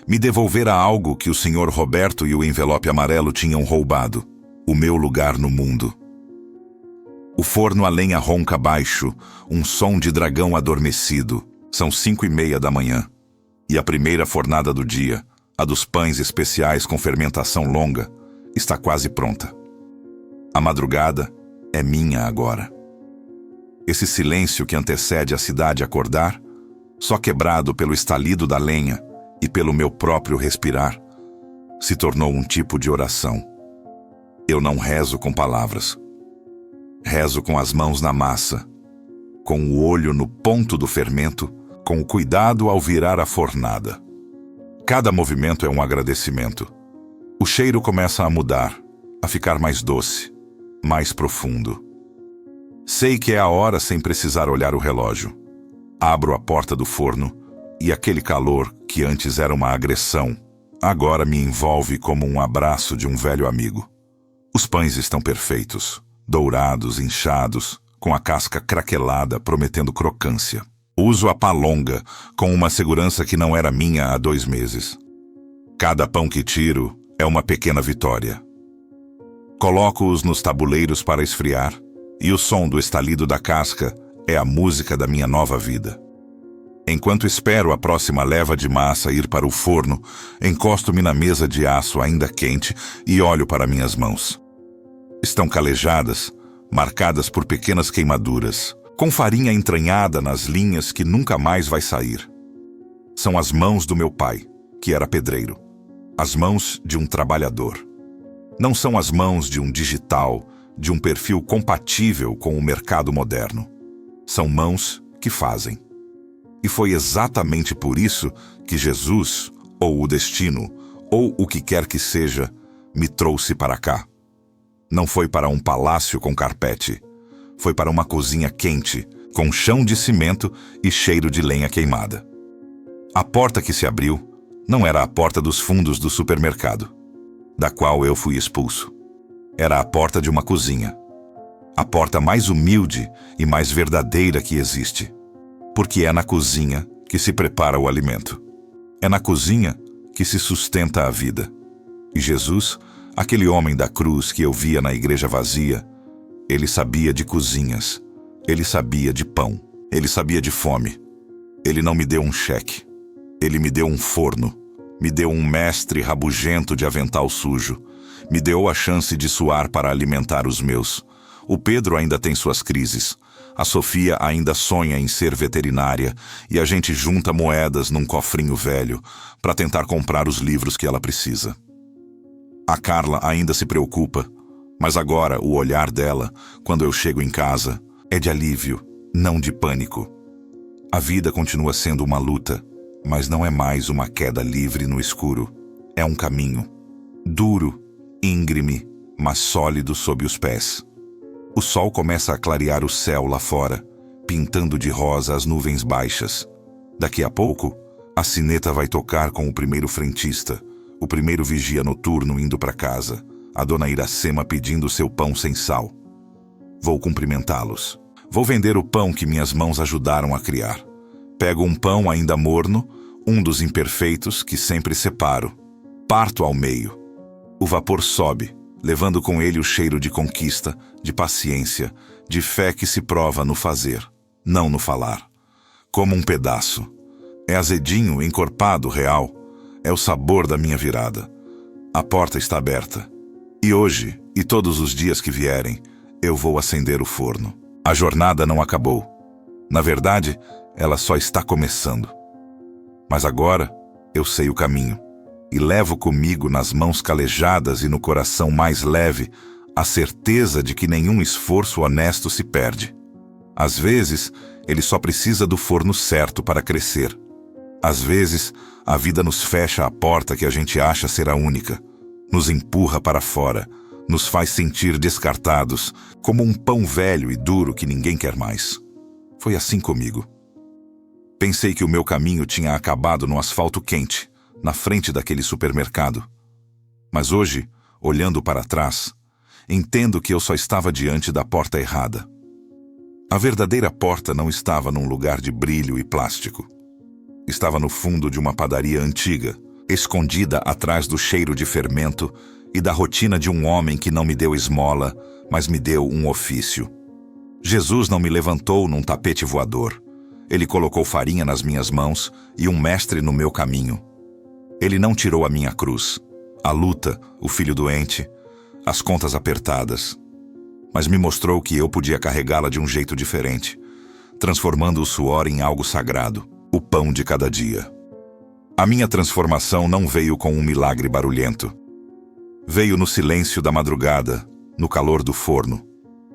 me devolvera algo que o senhor Roberto e o envelope amarelo tinham roubado: o meu lugar no mundo. O forno a lenha ronca baixo, um som de dragão adormecido. São 5:30 da manhã. E a primeira fornada do dia, a dos pães especiais com fermentação longa, está quase pronta. A madrugada é minha agora. Esse silêncio que antecede a cidade acordar, só quebrado pelo estalido da lenha e pelo meu próprio respirar, se tornou um tipo de oração. Eu não rezo com palavras. Rezo com as mãos na massa, com o olho no ponto do fermento, com o cuidado ao virar a fornada. Cada movimento é um agradecimento. O cheiro começa a mudar, a ficar mais doce, mais profundo. Sei que é a hora sem precisar olhar o relógio. Abro a porta do forno e aquele calor que antes era uma agressão, agora me envolve como um abraço de um velho amigo. Os pães estão perfeitos, dourados, inchados, com a casca craquelada, prometendo crocância. Uso a pá longa, com uma segurança que não era minha há 2 meses. Cada pão que tiro é uma pequena vitória. Coloco-os nos tabuleiros para esfriar E o som do estalido da casca é a música da minha nova vida. Enquanto espero a próxima leva de massa ir para o forno, encosto-me na mesa de aço ainda quente e olho para minhas mãos. Estão calejadas, marcadas por pequenas queimaduras, com farinha entranhada nas linhas que nunca mais vai sair. São as mãos do meu pai, que era pedreiro. As mãos de um trabalhador. Não são as mãos de um digital, de um perfil compatível com o mercado moderno. São mãos que fazem. E foi exatamente por isso que Jesus, ou o destino, ou o que quer que seja, me trouxe para cá. Não foi para um palácio com carpete. Foi para uma cozinha quente, com chão de cimento e cheiro de lenha queimada. A porta que se abriu não era a porta dos fundos do supermercado, da qual eu fui expulso. Era a porta de uma cozinha. A porta mais humilde e mais verdadeira que existe. Porque é na cozinha que se prepara o alimento. É na cozinha que se sustenta a vida. E Jesus, aquele homem da cruz que eu via na igreja vazia, ele sabia de cozinhas, ele sabia de pão, ele sabia de fome. Ele não me deu um cheque, ele me deu um forno, me deu um mestre rabugento de avental sujo, me deu a chance de suar para alimentar os meus. O Pedro ainda tem suas crises. A Sofia ainda sonha em ser veterinária e a gente junta moedas num cofrinho velho para tentar comprar os livros que ela precisa. A Carla ainda se preocupa, mas agora o olhar dela, quando eu chego em casa, é de alívio, não de pânico. A vida continua sendo uma luta, mas não é mais uma queda livre no escuro. É um caminho, duro, íngreme, mas sólido sob os pés. O sol começa a clarear o céu lá fora, pintando de rosa as nuvens baixas. Daqui a pouco, a sineta vai tocar com o primeiro frentista, o primeiro vigia noturno indo para casa, a dona Iracema pedindo seu pão sem sal. Vou cumprimentá-los. Vou vender o pão que minhas mãos ajudaram a criar. Pego um pão ainda morno, um dos imperfeitos que sempre separo. Parto ao meio. O vapor sobe, levando com ele o cheiro de conquista, de paciência, de fé que se prova no fazer, não no falar. Como um pedaço. É azedinho, encorpado, real. É o sabor da minha virada. A porta está aberta. E hoje, e todos os dias que vierem, eu vou acender o forno. A jornada não acabou. Na verdade, ela só está começando. Mas agora, eu sei o caminho. E levo comigo nas mãos calejadas e no coração mais leve a certeza de que nenhum esforço honesto se perde. Às vezes, ele só precisa do forno certo para crescer. Às vezes, a vida nos fecha a porta que a gente acha ser a única, nos empurra para fora, nos faz sentir descartados, como um pão velho e duro que ninguém quer mais. Foi assim comigo. Pensei que o meu caminho tinha acabado no asfalto quente, na frente daquele supermercado. Mas hoje, olhando para trás, entendo que eu só estava diante da porta errada. A verdadeira porta não estava num lugar de brilho e plástico. Estava no fundo de uma padaria antiga, escondida atrás do cheiro de fermento e da rotina de um homem que não me deu esmola, mas me deu um ofício. Jesus não me levantou num tapete voador. Ele colocou farinha nas minhas mãos e um mestre no meu caminho. Ele não tirou a minha cruz, a luta, o filho doente, as contas apertadas, mas me mostrou que eu podia carregá-la de um jeito diferente, transformando o suor em algo sagrado, o pão de cada dia. A minha transformação não veio com um milagre barulhento. Veio no silêncio da madrugada, no calor do forno,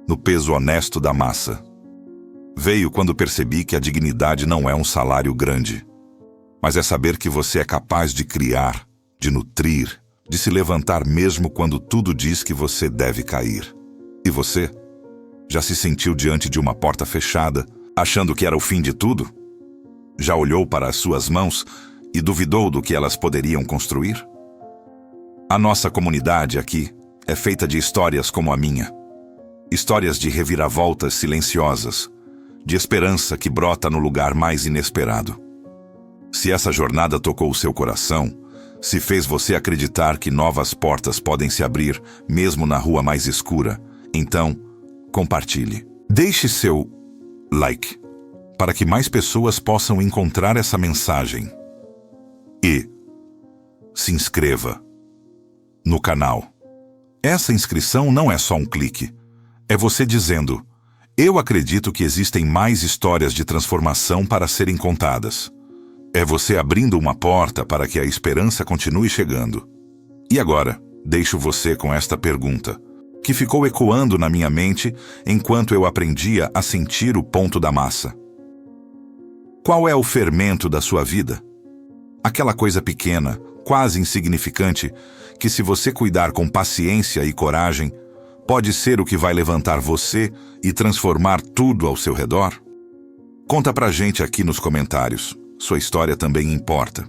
no peso honesto da massa. Veio quando percebi que a dignidade não é um salário grande, mas é saber que você é capaz de criar, de nutrir, de se levantar mesmo quando tudo diz que você deve cair. E você? Já se sentiu diante de uma porta fechada, achando que era o fim de tudo? Já olhou para as suas mãos e duvidou do que elas poderiam construir? A nossa comunidade aqui é feita de histórias como a minha. Histórias de reviravoltas silenciosas, de esperança que brota no lugar mais inesperado. Se essa jornada tocou o seu coração, se fez você acreditar que novas portas podem se abrir, mesmo na rua mais escura, então, compartilhe. Deixe seu like para que mais pessoas possam encontrar essa mensagem. E se inscreva no canal. Essa inscrição não é só um clique. É você dizendo: eu acredito que existem mais histórias de transformação para serem contadas. É você abrindo uma porta para que a esperança continue chegando. E agora, deixo você com esta pergunta, que ficou ecoando na minha mente enquanto eu aprendia a sentir o ponto da massa. Qual é o fermento da sua vida? Aquela coisa pequena, quase insignificante, que se você cuidar com paciência e coragem, pode ser o que vai levantar você e transformar tudo ao seu redor? Conta pra gente aqui nos comentários. Sua história também importa.